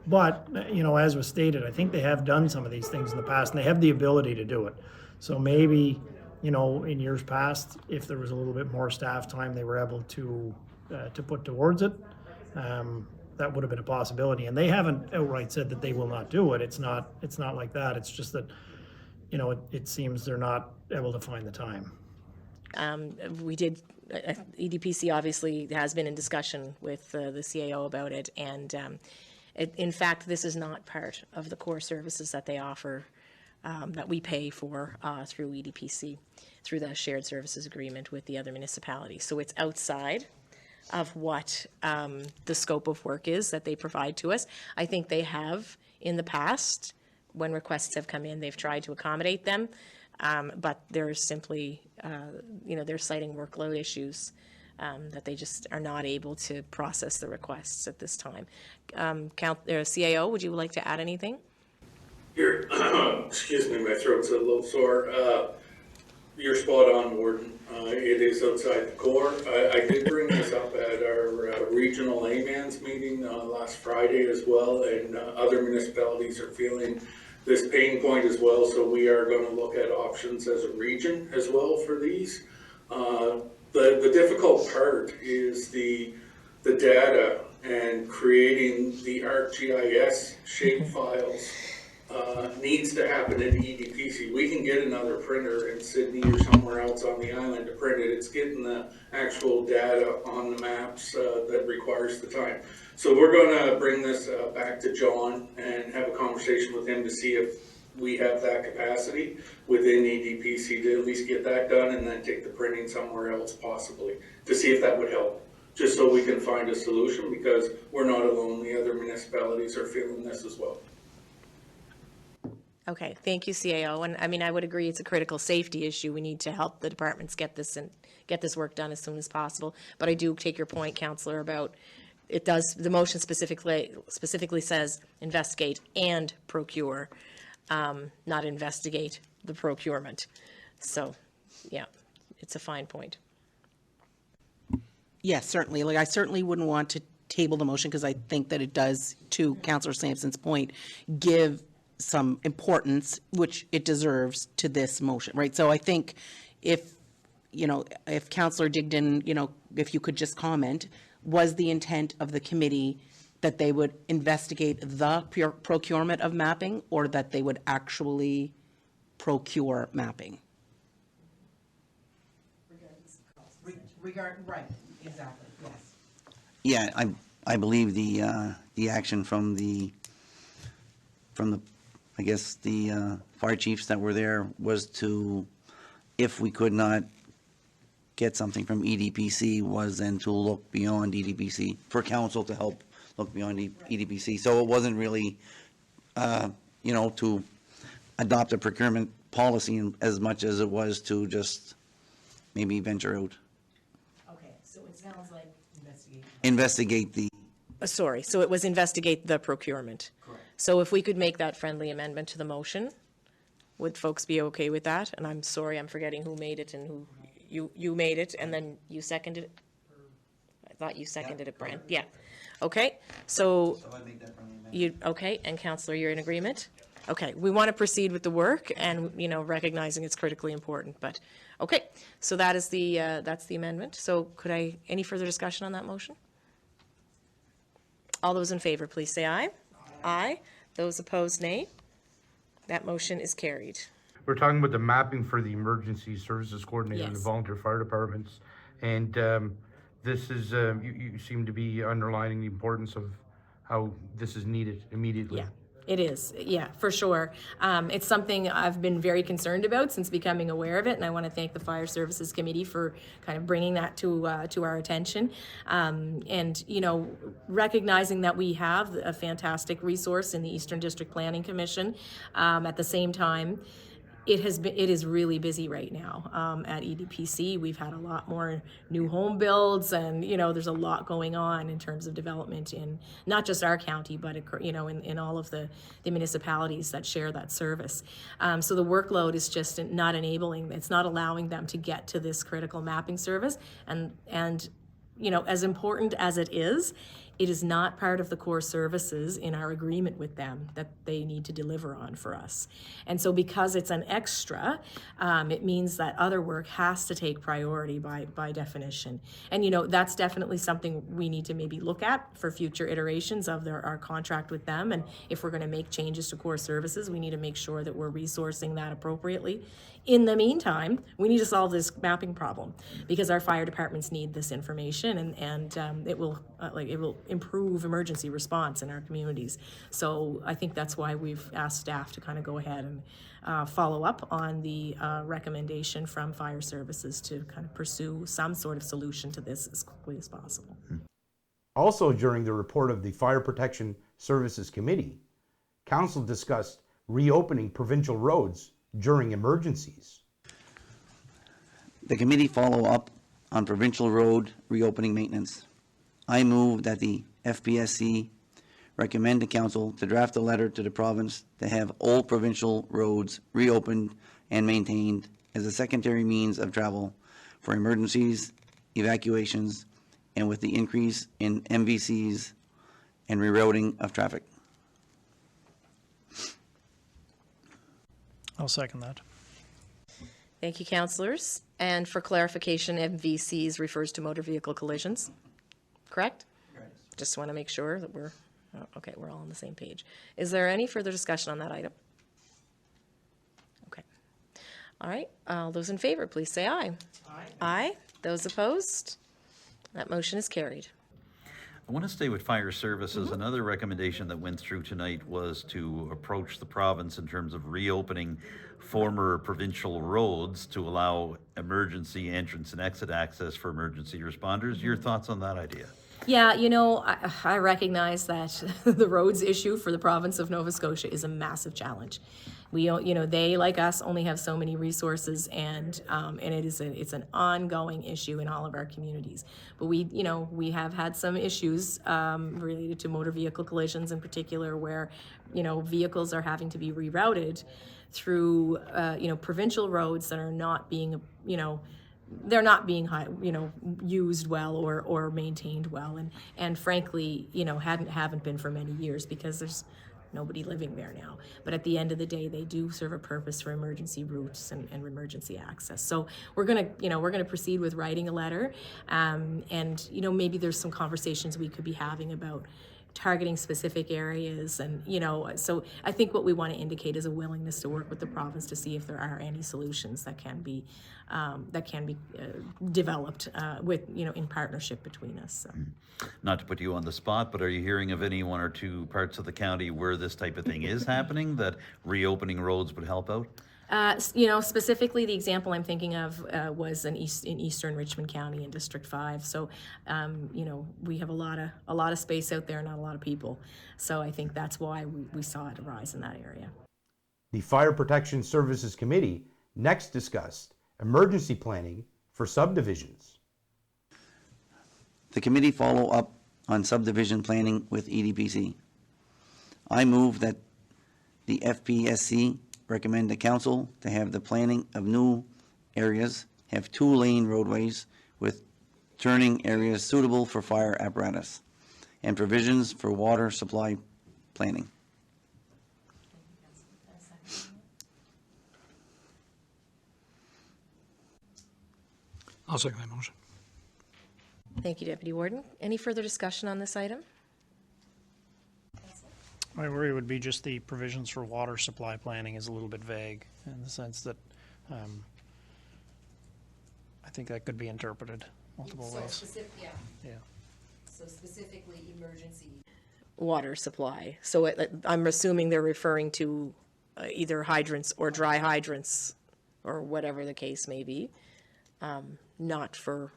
but, as was stated, I think they have done some of these things in the past and they have the ability to do it. So maybe, in years past, if there was a little bit more staff time, they were able to put towards it. That would have been a possibility. And they haven't outright said that they will not do it. It's not like that. It's just that, it seems they're not able to find the time. We did, EDPC obviously has been in discussion with the CAO about it, and in fact, this is not part of the core services that they offer, that we pay for through EDPC, through the shared services agreement with the other municipalities. So it's outside of what the scope of work is that they provide to us. I think they have in the past, when requests have come in, they've tried to accommodate them, but there's simply, they're citing workload issues that they just are not able to process the requests at this time. CAO, would you like to add anything? Here, excuse me, my throat's a little sore. You're spot on, Warden. It is outside the core. I did bring this up at our regional AMANS meeting last Friday as well, and other municipalities are feeling this pain point as well, so we are going to look at options as a region as well for these. The difficult part is the data and creating the ArcGIS shape files needs to happen in EDPC. We can get another printer in Sydney or somewhere else on the island to print it. It's getting the actual data on the maps that requires the time. So we're going to bring this back to John and have a conversation with him to see if we have that capacity within EDPC to at least get that done and then take the printing somewhere else possibly to see if that would help. Just so we can find a solution, because we're not alone. The other municipalities are feeling this as well. Okay, thank you, CAO. And I mean, I would agree it's a critical safety issue. We need to help the departments get this work done as soon as possible. But I do take your point, Councillor, about it does, the motion specifically says investigate and procure, not investigate the procurement. So, yeah, it's a fine point. Yes, certainly. Like, I certainly wouldn't want to table the motion because I think that it does, to Councillor Sampson's point, give some importance, which it deserves, to this motion, right? So I think if Councillor Digdon, if you could just comment, was the intent of the committee that they would investigate the procurement of mapping, or that they would actually procure mapping? Right, exactly, yes. Yeah, I believe the action from the I guess the fire chiefs that were there was to, if we could not get something from EDPC, was then to look beyond EDPC, for council to help look beyond EDPC. So it wasn't really, to adopt a procurement policy as much as it was to just maybe venture out. Okay, so it sounds like Investigate the, Sorry, so it was investigate the procurement. correct. So if we could make that friendly amendment to the motion, would folks be okay with that? And I'm sorry, I'm forgetting who made it and who, you made it and then you seconded it? I thought you seconded it, Brent. Yeah. Okay, so okay, and Councillor, you're in agreement? Okay, we want to proceed with the work and, recognizing it's critically important, but, okay. So that is that's the amendment. So could any further discussion on that motion? All those in favor, please say aye. Aye. Those opposed, nay. That motion is carried. We're talking about the mapping for the emergency services coordinator and the Yes. volunteer fire departments. And this is, you seem to be underlining the importance of how this is needed immediately. Yeah, it is. Yeah, for sure. It's something I've been very concerned about since becoming aware of it, and I want to thank the Fire Services Committee for kind of bringing that to our attention. And, recognizing that we have a fantastic resource in the Eastern District Planning Commission, at the same time, it is really busy right now at EDPC. We've had a lot more new home builds, and there's a lot going on in terms of development in not just our county, but in all of the municipalities that share that service. So the workload is just not enabling. It's not allowing them to get to this critical mapping service, and as important as it is not part of the core services in our agreement with them that they need to deliver on for us. And so because it's an extra, it means that other work has to take priority by definition. And that's definitely something we need to maybe look at for future iterations of our contract with them. And if we're going to make changes to core services, we need to make sure that we're resourcing that appropriately. In the meantime, we need to solve this mapping problem because our fire departments need this information, and it will improve emergency response in our communities. So I think that's why we've asked staff to kind of go ahead and follow up on the recommendation from fire services to kind of pursue some sort of solution to this as quickly as possible. Also, during the report of the Fire Protection Services Committee, Council discussed reopening provincial roads during emergencies. The committee follow up on provincial road reopening maintenance. I move that the FPSC recommend to council to draft a letter to the province to have all provincial roads reopened and maintained as a secondary means of travel for emergencies, evacuations, and with the increase in MVCs and rerouting of traffic. I'll second that. Thank you, councillors. And for clarification, MVCs refers to motor vehicle collisions, correct? Right. Just want to make sure that we're all on the same page. Is there any further discussion on that item? Okay. All right. All those in favor, please say aye. Aye. Aye. Those opposed? That motion is carried. I want to stay with fire services. Another recommendation that went through tonight was to approach the province in terms of reopening former provincial roads to allow emergency entrance and exit access for emergency responders. Your thoughts on that idea? Yeah, I recognize that the roads issue for the province of Nova Scotia is a massive challenge. We don't, they like us only have so many resources, and it's an ongoing issue in all of our communities. But we have had some issues related to motor vehicle collisions in particular, where vehicles are having to be rerouted through provincial roads that are not being they're not being used well or maintained well, and frankly haven't been for many years because there's nobody living there now. But at the end of the day, they do serve a purpose for emergency routes and emergency access. So we're gonna proceed with writing a letter, and maybe there's some conversations we could be having about targeting specific areas, and so I think what we want to indicate is a willingness to work with the province to see if there are any solutions that can be developed with in partnership between us. So. Not to put you on the spot, but are you hearing of any one or two parts of the county where this type of thing is happening, that reopening roads would help out? Specifically, the example I'm thinking of was in eastern Richmond County in District 5. So, we have a lot of space out there, not a lot of people. So I think that's why we saw it arise in that area. The Fire Protection Services Committee next discussed emergency planning for subdivisions. The committee follow up on subdivision planning with EDPC. I move that the FPSC recommend to council to have the planning of new areas have 2-lane roadways with turning areas suitable for fire apparatus and provisions for water supply planning. I'll second that motion. Thank you, Deputy Warden. Any further discussion on this item? My worry would be just the provisions for water supply planning is a little bit vague, in the sense that I think that could be interpreted multiple ways. Yeah. So specifically emergency water supply. So I'm assuming they're referring to either hydrants or dry hydrants or whatever the case may be, not for,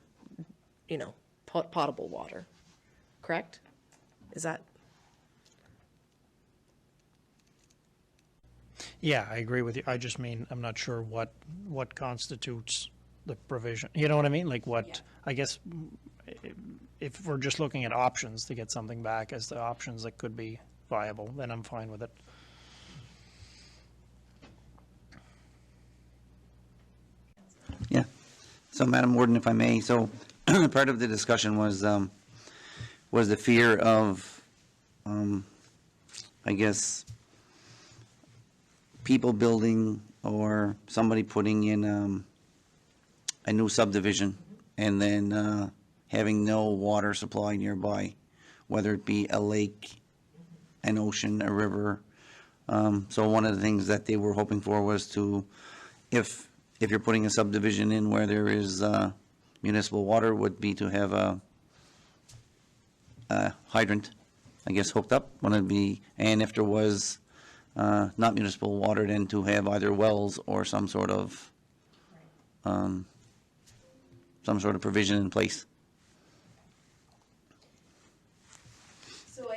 potable water. Correct? Is that? Yeah, I agree with you. I just mean, I'm not sure what constitutes the provision. You know what I mean? Like what, I guess, if we're just looking at options to get something back as the options that could be viable, then I'm fine with it. Yeah. So, Madam Warden, if I may, so part of the discussion was the fear of, I guess, people building or somebody putting in a new subdivision and then having no water supply nearby, whether it be a lake, an ocean, a river. So one of the things that they were hoping for was to, if you're putting a subdivision in where there is municipal water, would be to have a hydrant, I guess, hooked up. One would be, and if there was not municipal water, then to have either wells or some sort of provision in place. So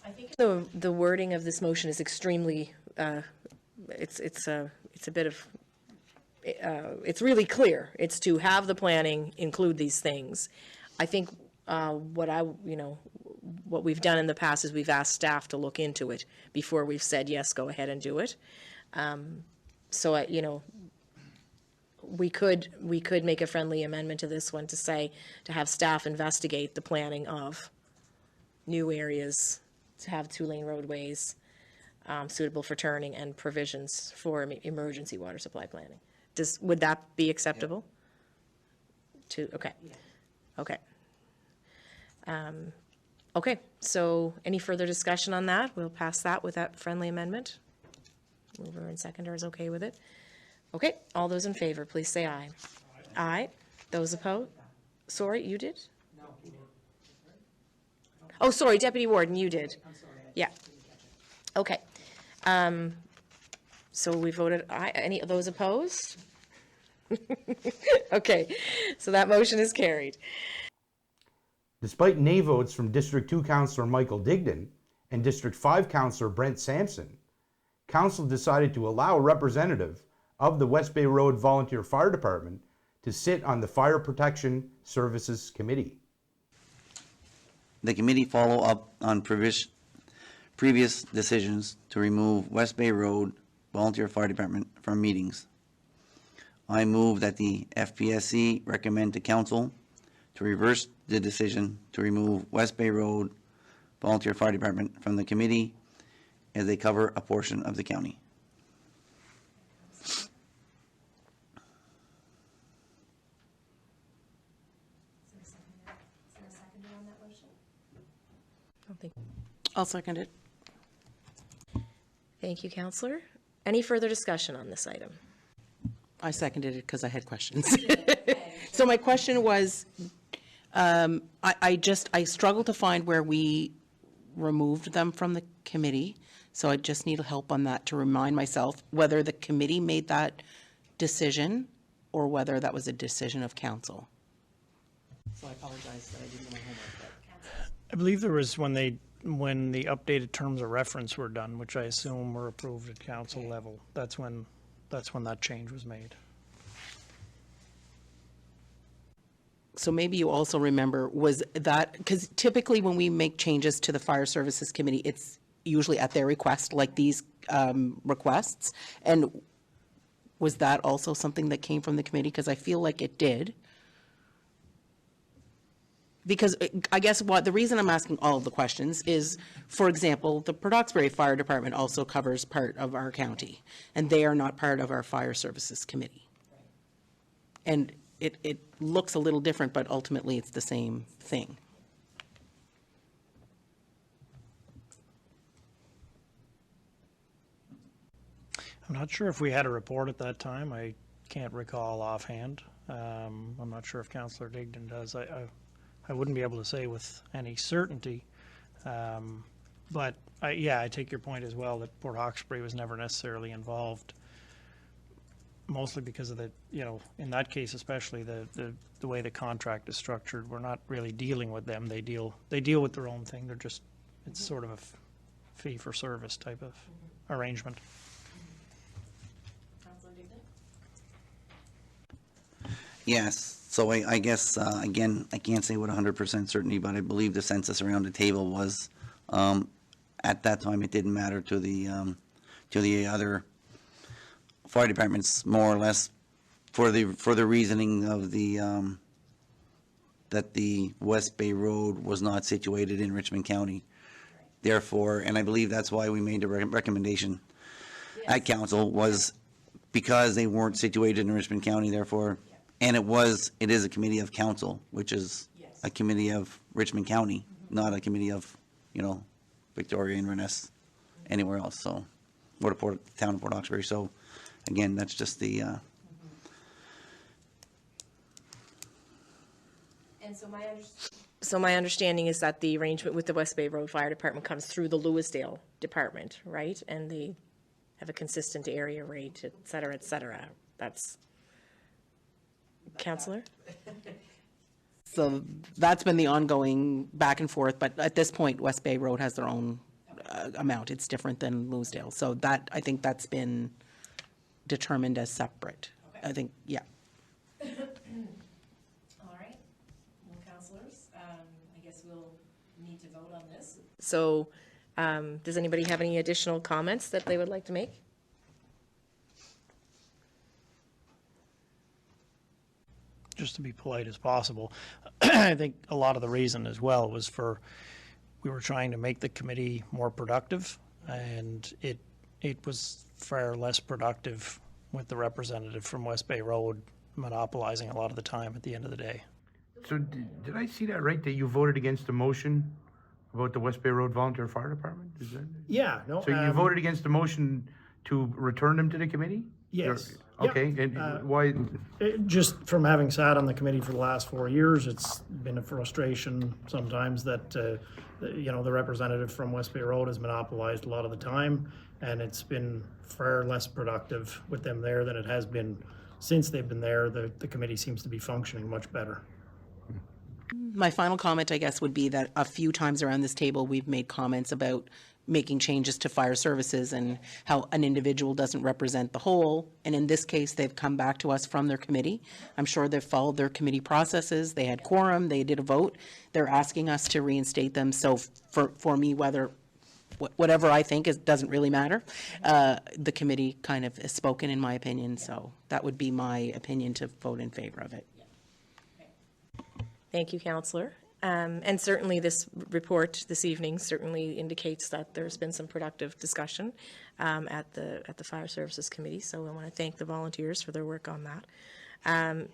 I think the wording of this motion is extremely, it's a bit of, it's really clear. It's to have the planning include these things. I think what we've done in the past is we've asked staff to look into it before we've said, yes, go ahead and do it. So we could make a friendly amendment to this one to say, to have staff investigate the planning of new areas, to have 2-lane roadways suitable for turning and provisions for emergency water supply planning. Would that be acceptable? Okay. Okay. Okay, so any further discussion on that? We'll pass that with that friendly amendment. Mover and seconder is okay with it. Okay, all those in favor, please say aye. Aye. Those opposed? Sorry, you did? No, he did. Oh, sorry, Deputy Warden, you did. I'm sorry. Yeah. Okay. So we voted aye. Any of those opposed? Okay, so that motion is carried. Despite nay votes from District 2 Councillor Michael Digdon and District 5 Councillor Brent Sampson, Council decided to allow a representative of the West Bay Road Volunteer Fire Department to sit on the Fire Protection Services Committee. The committee follow up on previous decisions to remove West Bay Road Volunteer Fire Department from meetings. I move that the FPSC recommend to Council to reverse the decision to remove West Bay Road Volunteer Fire Department from the committee as they cover a portion of the county. I'll second it. Thank you, Councillor. Any further discussion on this item? I seconded it because I had questions. So my question was, I struggled to find where we removed them from the committee. So I just need help on that to remind myself whether the committee made that decision or whether that was a decision of council. So I apologize that I didn't do my homework. I believe there was when the updated terms of reference were done, which I assume were approved at council level. That's when that change was made. So maybe you also remember, was that, because typically when we make changes to the Fire Services Committee, it's usually at their request, like these requests. And was that also something that came from the committee? Because I feel like it did. Because I guess the reason I'm asking all of the questions is, for example, the Port Hawkesbury Fire Department also covers part of our county, and they are not part of our Fire Services Committee. And it looks a little different, but ultimately it's the same thing. I'm not sure if we had a report at that time. I can't recall offhand. I'm not sure if Councillor Digdon does. I wouldn't be able to say with any certainty. But I take your point as well that Port Hawkesbury was never necessarily involved, mostly because of the, in that case especially, the way the contract is structured. We're not really dealing with them. They deal with their own thing. They're just, it's sort of a fee for service type of arrangement. Yes, so I guess, again, I can't say with 100% certainty, but I believe the census around the table was, at that time, it didn't matter to the other fire departments, more or less, for the reasoning of that the West Bay Road was not situated in Richmond County. Therefore, and I believe that's why we made the recommendation at council, was because they weren't situated in Richmond County, therefore, and it is a committee of council, which is a committee of Richmond County, not a committee of, Victoria, Inverness, anywhere else, so, or the town of Port Hawkesbury. So, again, that's just the, And so my understanding is that the arrangement with the West Bay Road Fire Department comes through the Lewisdale Department, right? And they have a consistent area rate, et cetera, et cetera. That's, Councillor? So that's been the ongoing back and forth, but at this point, West Bay Road has their own amount. It's different than Lewisdale. So that, I think that's been determined as separate. I think, yeah. All right. Well, councillors, I guess we'll need to vote on this. So, does anybody have any additional comments that they would like to make? Just to be polite as possible, I think a lot of the reason as well was we were trying to make the committee more productive, and it was far less productive with the representative from West Bay Road monopolizing a lot of the time at the end of the day. So did I see that right, that you voted against the motion about the West Bay Road Volunteer Fire Department? Is that? Yeah, no. So you voted against the motion to return them to the committee? Yes. Okay, and why? Just from having sat on the committee for the last 4 years, it's been a frustration sometimes that, the representative from West Bay Road has monopolized a lot of the time, and it's been far less productive with them there than it has been since they've been there. The committee seems to be functioning much better. My final comment, I guess, would be that a few times around this table, we've made comments about making changes to fire services and how an individual doesn't represent the whole. And in this case, they've come back to us from their committee. I'm sure they've followed their committee processes. They had quorum. They did a vote. They're asking us to reinstate them. So for me, whatever I think doesn't really matter. The committee kind of has spoken, in my opinion. So that would be my opinion to vote in favor of it. Thank you, Councillor. And certainly this report this evening certainly indicates that there's been some productive discussion at the Fire Services Committee. So I want to thank the volunteers for their work on that.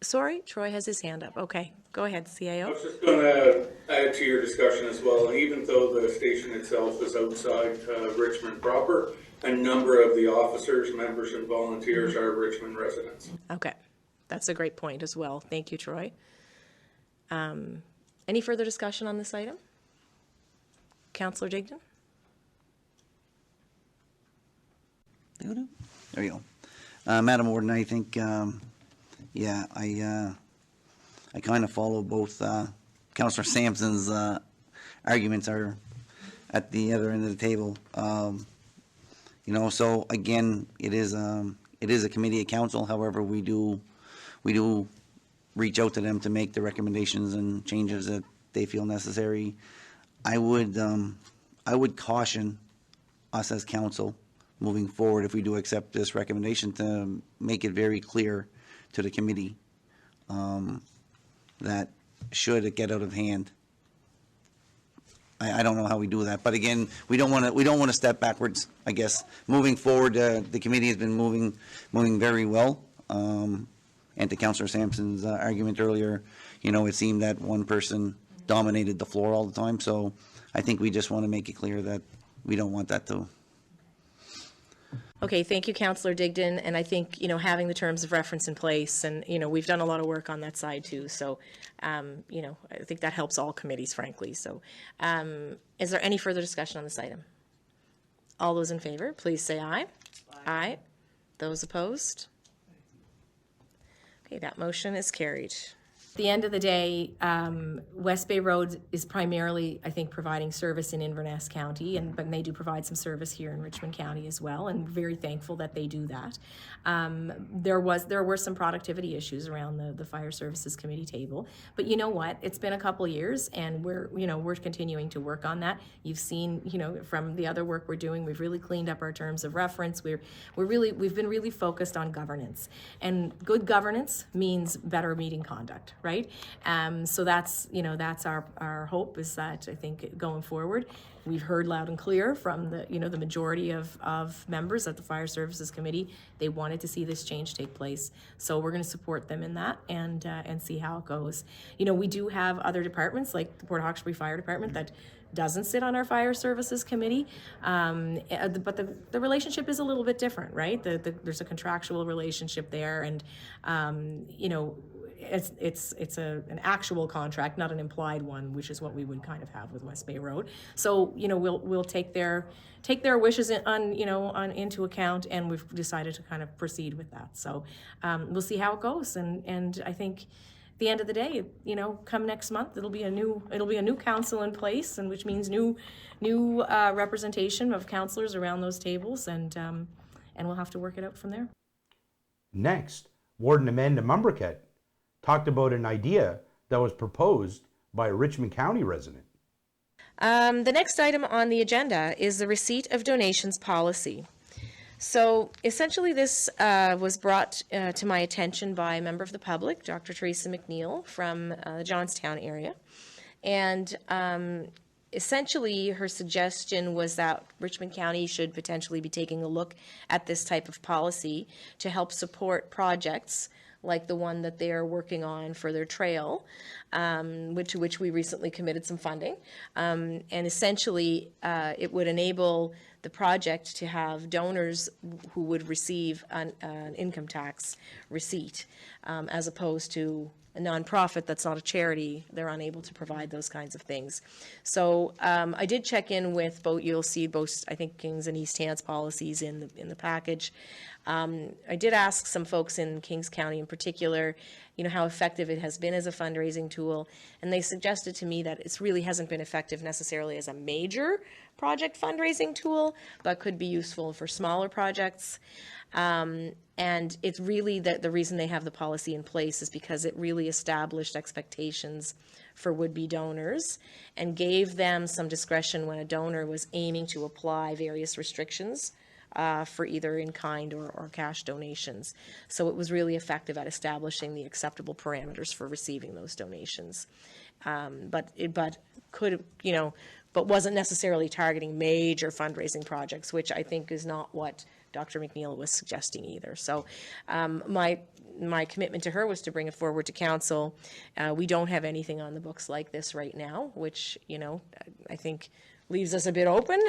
Sorry, Troy has his hand up. Okay, go ahead, I CAO. was just going to add to your discussion as well, and even though the station itself is outside Richmond proper, a number of the officers, members, and volunteers are Richmond residents. Okay, that's a great point as well. Thank you, Troy. Any further discussion on this item? Councillor Digdon? there you go. Madam Warden, I think, I kind of follow both Councillor Sampson's arguments are at the other end of the table. So again, it is a committee of council. However, we do reach out to them to make the recommendations and changes that they feel necessary. I would caution us as council moving forward, if we do accept this recommendation, to make it very clear to the committee that should it get out of hand. I don't know how we do that, but again, we don't want to step backwards. I guess moving forward, the committee has been moving very well. And to Councillor Sampson's argument earlier, it seemed that one person dominated the floor all the time. So I think we just want to make it clear that we don't want that to. Okay, thank you, Councillor Digdon. And I think, having the terms of reference in place, and, we've done a lot of work on that side too. So, I think that helps all committees, frankly. So, is there any further discussion on this item? All those in favor, please say aye. Aye. Those opposed? Okay, that motion is carried. the end of the day, West Bay Road is primarily, I think, providing service in Inverness County, but they do provide some service here in Richmond County as well, and very thankful that they do that. There were some productivity issues around the Fire Services Committee table, but you know what? It's been a couple years, and we're continuing to work on that. You've seen, from the other work we're doing, we've really cleaned up our terms of reference. We've been really focused on governance, and good governance means better meeting conduct, right? So that's our hope, is that I think going forward, we've heard loud and clear from the majority of members at the Fire Services Committee. They wanted to see this change take place, so we're going to support them in that and see how it goes. We do have other departments like the Port Hawkesbury Fire Department that doesn't sit on our Fire Services Committee, but the relationship is a little bit different, right? There's a contractual relationship there, and it's an actual contract, not an implied one, which is what we would kind of have with West Bay Road. So we'll take their wishes into account, and we've decided to kind of proceed with that. So we'll see how it goes, and I think at the end of the day, come next month, it'll be a new council in place, and which means new representation of councillors around those tables, and we'll have to work it out from there. Next, Warden Amanda Mombourquette talked about an idea that was proposed by a Richmond County resident. The next item on the agenda is the receipt of donations policy. So essentially this was brought to my attention by a member of the public, Dr. Teresa McNeil from the Johnstown area. And essentially her suggestion was that Richmond County should potentially be taking a look at this type of policy to help support projects like the one that they are working on for their trail, which we recently committed some funding. And essentially, it would enable the project to have donors who would receive an income tax receipt, as opposed to a nonprofit that's not a charity. They're unable to provide those kinds of things. So I did check in with both. You'll see both, I think, Kings and East Hants policies in the package. I did ask some folks in Kings County in particular, how effective it has been as a fundraising tool, and they suggested to me that it really hasn't been effective necessarily as a major project fundraising tool, but could be useful for smaller projects. And it's really the reason they have the policy in place is because it really established expectations for would-be donors and gave them some discretion when a donor was aiming to apply various restrictions for either in-kind or cash donations. So it was really effective at establishing the acceptable parameters for receiving those donations. But wasn't necessarily targeting major fundraising projects, which I think is not what Dr. McNeil was suggesting either. So my commitment to her was to bring it forward to council. We don't have anything on the books like this right now, which, I think leaves us a bit open,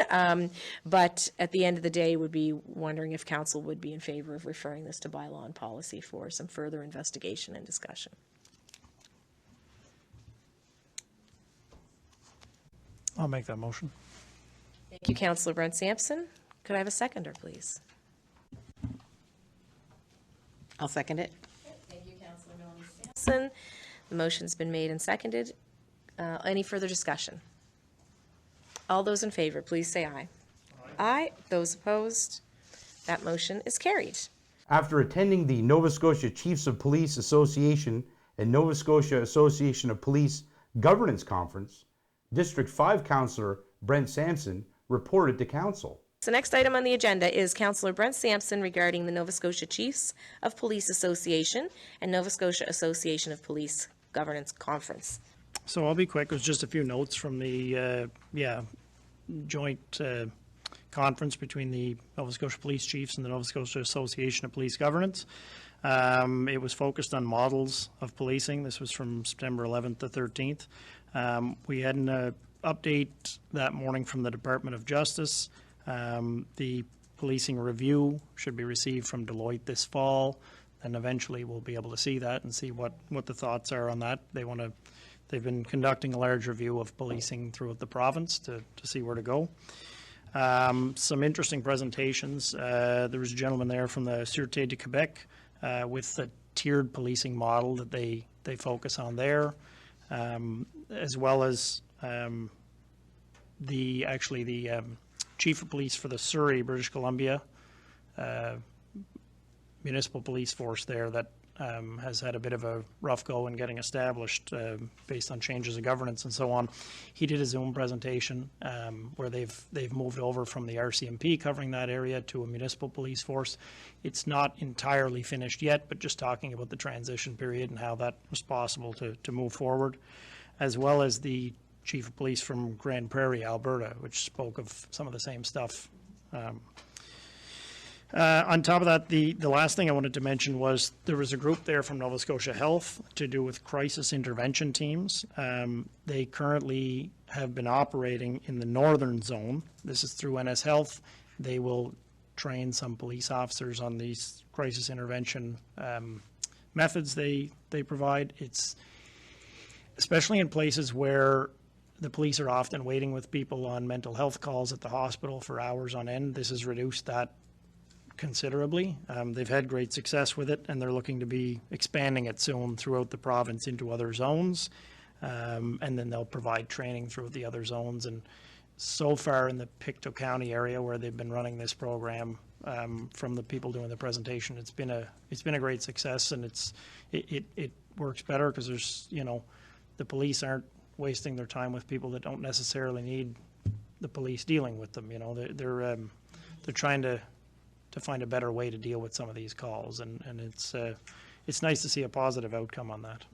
but at the end of the day would be wondering if council would be in favor of referring this to bylaw and policy for some further investigation and discussion. I'll make that motion. Thank you, Councillor Brent Sampson. Could I have a seconder, please? I'll second it. Thank you, Councillor Melanie Sampson. The motion's been made and seconded. Any further discussion? All those in favor, please say aye. Aye. Those opposed? That motion is carried. After attending the Nova Scotia Chiefs of Police Association and Nova Scotia Association of Police Governance Conference, District 5 Councillor Brent Sampson reported to Council. The next item on the agenda is Councillor Brent Sampson regarding the Nova Scotia Chiefs of Police Association and Nova Scotia Association of Police Governance Conference. So I'll be quick. It was just a few notes from the joint conference between the Nova Scotia Police Chiefs and the Nova Scotia Association of Police Governance. It was focused on models of policing. This was from September 11th to 13th. We had an update that morning from the Department of Justice. The policing review should be received from Deloitte this fall, and eventually we'll be able to see that and see what the thoughts are on that. They've been conducting a large review of policing throughout the province to see where to go. Some interesting presentations. There was a gentleman there from the Sûreté du Québec with tiered policing model that they focus on there, as well as the chief of police for the Surrey, British Columbia municipal police force there that has had a bit of a rough go in getting established based on changes of governance and so on. He did a Zoom presentation where they've moved over from the RCMP covering that area to a municipal police force. It's not entirely finished yet, but just talking about the transition period and how that was possible to move forward, as well as the chief of police from Grand Prairie, Alberta, which spoke of some of the same stuff. On top of that, the last thing I wanted to mention was there was a group there from Nova Scotia Health to do with crisis intervention teams. They currently have been operating in the northern zone. This is through NS Health. They will train some police officers on these crisis intervention methods they provide. It's especially in places where the police are often waiting with people on mental health calls at the hospital for hours on end. This has reduced that considerably. They've had great success with it, and they're looking to be expanding it soon throughout the province into other zones, and then they'll provide training throughout the other zones. And so far in the Pictou County area where they've been running this program, from the people doing the presentation, it's been a great success, and it works better because there's, you know, the police aren't wasting their time with people that don't necessarily need the police dealing with them. You know, they're trying to find a better way to deal with some of these calls, and it's nice to see a positive outcome on that.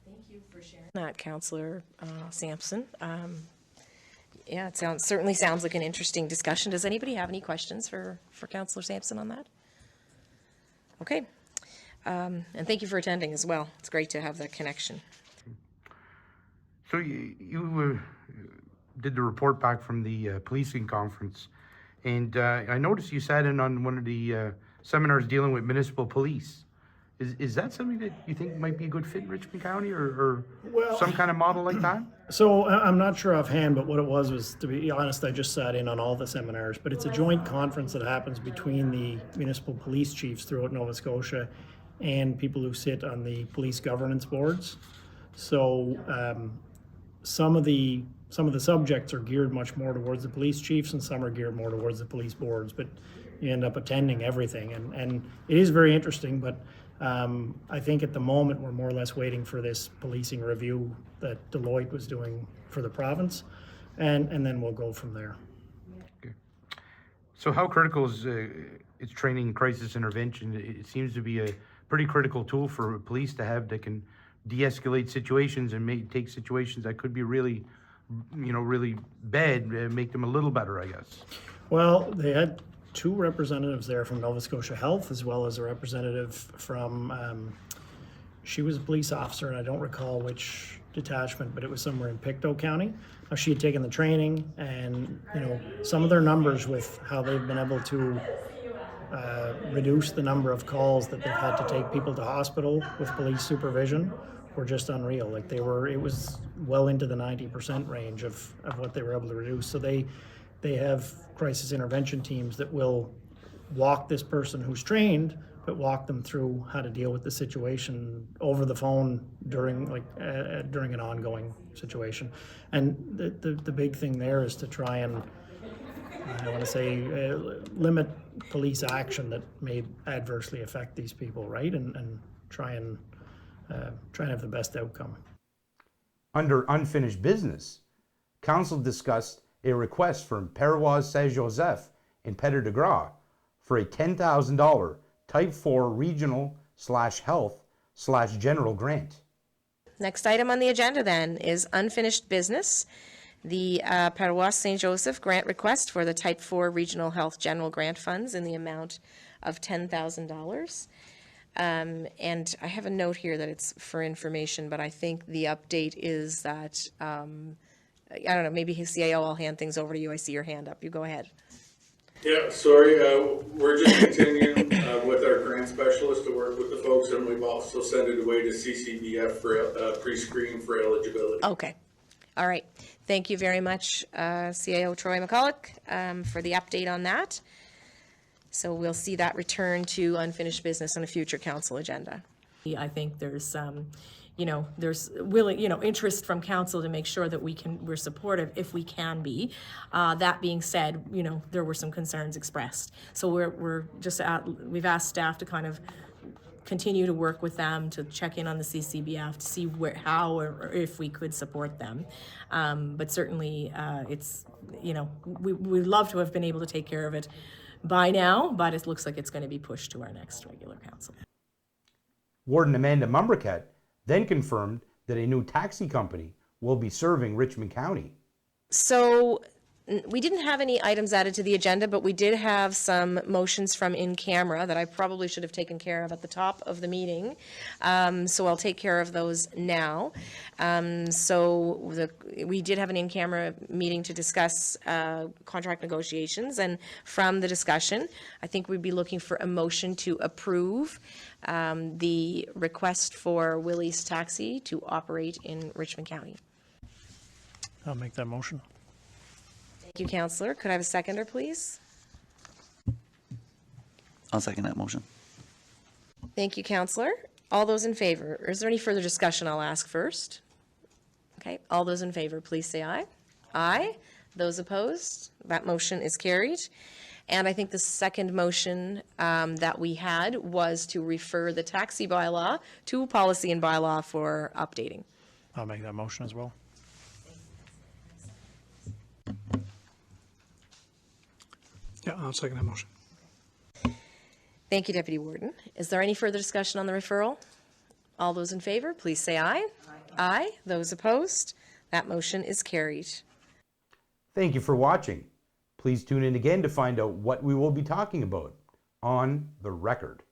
Thank you for sharing that, Councillor Sampson. Yeah, it certainly sounds like an interesting discussion. Does anybody have any questions for Councillor Sampson on that? Okay. And thank you for attending as well. It's great to have that connection. So you did the report back from the policing conference, and I noticed you sat in on one of the seminars dealing with municipal police. Is that something that you think might be a good fit in Richmond County, or some kind of model like that? So I'm not sure offhand, but what it was, to be honest, I just sat in on all the seminars, but it's a joint conference that happens between the municipal police chiefs throughout Nova Scotia and people who sit on the police governance boards. So some of the subjects are geared much more towards the police chiefs, and some are geared more towards the police boards, but you end up attending everything, and it is very interesting. But I think at the moment we're more or less waiting for this policing review that Deloitte was doing for the province, and then we'll go from there. Okay. So how critical is it's training in crisis intervention? It seems to be a pretty critical tool for police to have that can de-escalate situations and take situations that could be really, really bad, make them a little better, I guess. Well, they had two representatives there from Nova Scotia Health, as well as a representative from, she was a police officer, and I don't recall which detachment, but it was somewhere in Pictou County. Now, she had taken the training, and some of their numbers with how they've been able to reduce the number of calls that they've had to take people to hospital with police supervision were just unreal. Like it was well into the 90% range of what they were able to reduce. So they have crisis intervention teams that will walk this person who's trained, but walk them through how to deal with the situation over the phone during an ongoing situation. And the big thing there is to try and, I want to say, limit police action that may adversely affect these people, right? And try and have the best outcome. Under unfinished business, Council discussed a request from Paroisse Saint-Joseph in Petit de Gras for a $10,000 Type 4 regional/health/general grant. Next item on the agenda then is unfinished business. The Paroisse Saint-Joseph grant request for the Type 4 Regional Health General Grant Funds in the amount of $10,000. And I have a note here that it's for information, but I think the update is that, I don't know, maybe his CAO, I'll hand things over to you. I see your hand up. You go ahead. Yeah, sorry, we're just continuing with our grant specialist to work with the folks, and we've also sent it away to CCBF for pre-screen for eligibility. Okay. All right. Thank you very much, CAO Troy McCulloch, for the update on that. So we'll see that return to unfinished business on a future council agenda. I think there's, there's interest from council to make sure that we're supportive if we can be. That being said, there were some concerns expressed. So we've asked staff to kind of continue to work with them, to check in on the CCBF, to see how or if we could support them. But certainly, we'd love to have been able to take care of it by now, but it looks like it's going to be pushed to our next regular council. Warden Amanda Mombourquette then confirmed that a new taxi company will be serving Richmond County. So we didn't have any items added to the agenda, but we did have some motions from in camera that I probably should have taken care of at the top of the meeting. So I'll take care of those now. We did have an in camera meeting to discuss contract negotiations, and from the discussion, I think we'd be looking for a motion to approve the request for Willie's Taxi to operate in Richmond County. I'll make that motion. Thank you, Councillor. Could I have a seconder, please? I'll second that motion. Thank you, Councillor. All those in favor? Or is there any further discussion? I'll ask first. Okay, all those in favor, please say aye. Aye. Those opposed? That motion is carried. And I think the second motion that we had was to refer the taxi bylaw to policy and bylaw for updating. I'll make that motion as well. Yeah, I'll second that motion. Thank you, Deputy Warden. Is there any further discussion on the referral? All those in favor, please say aye. Aye. Those opposed? That motion is carried. Thank you for watching. Please tune in again to find out what we will be talking about on The Record.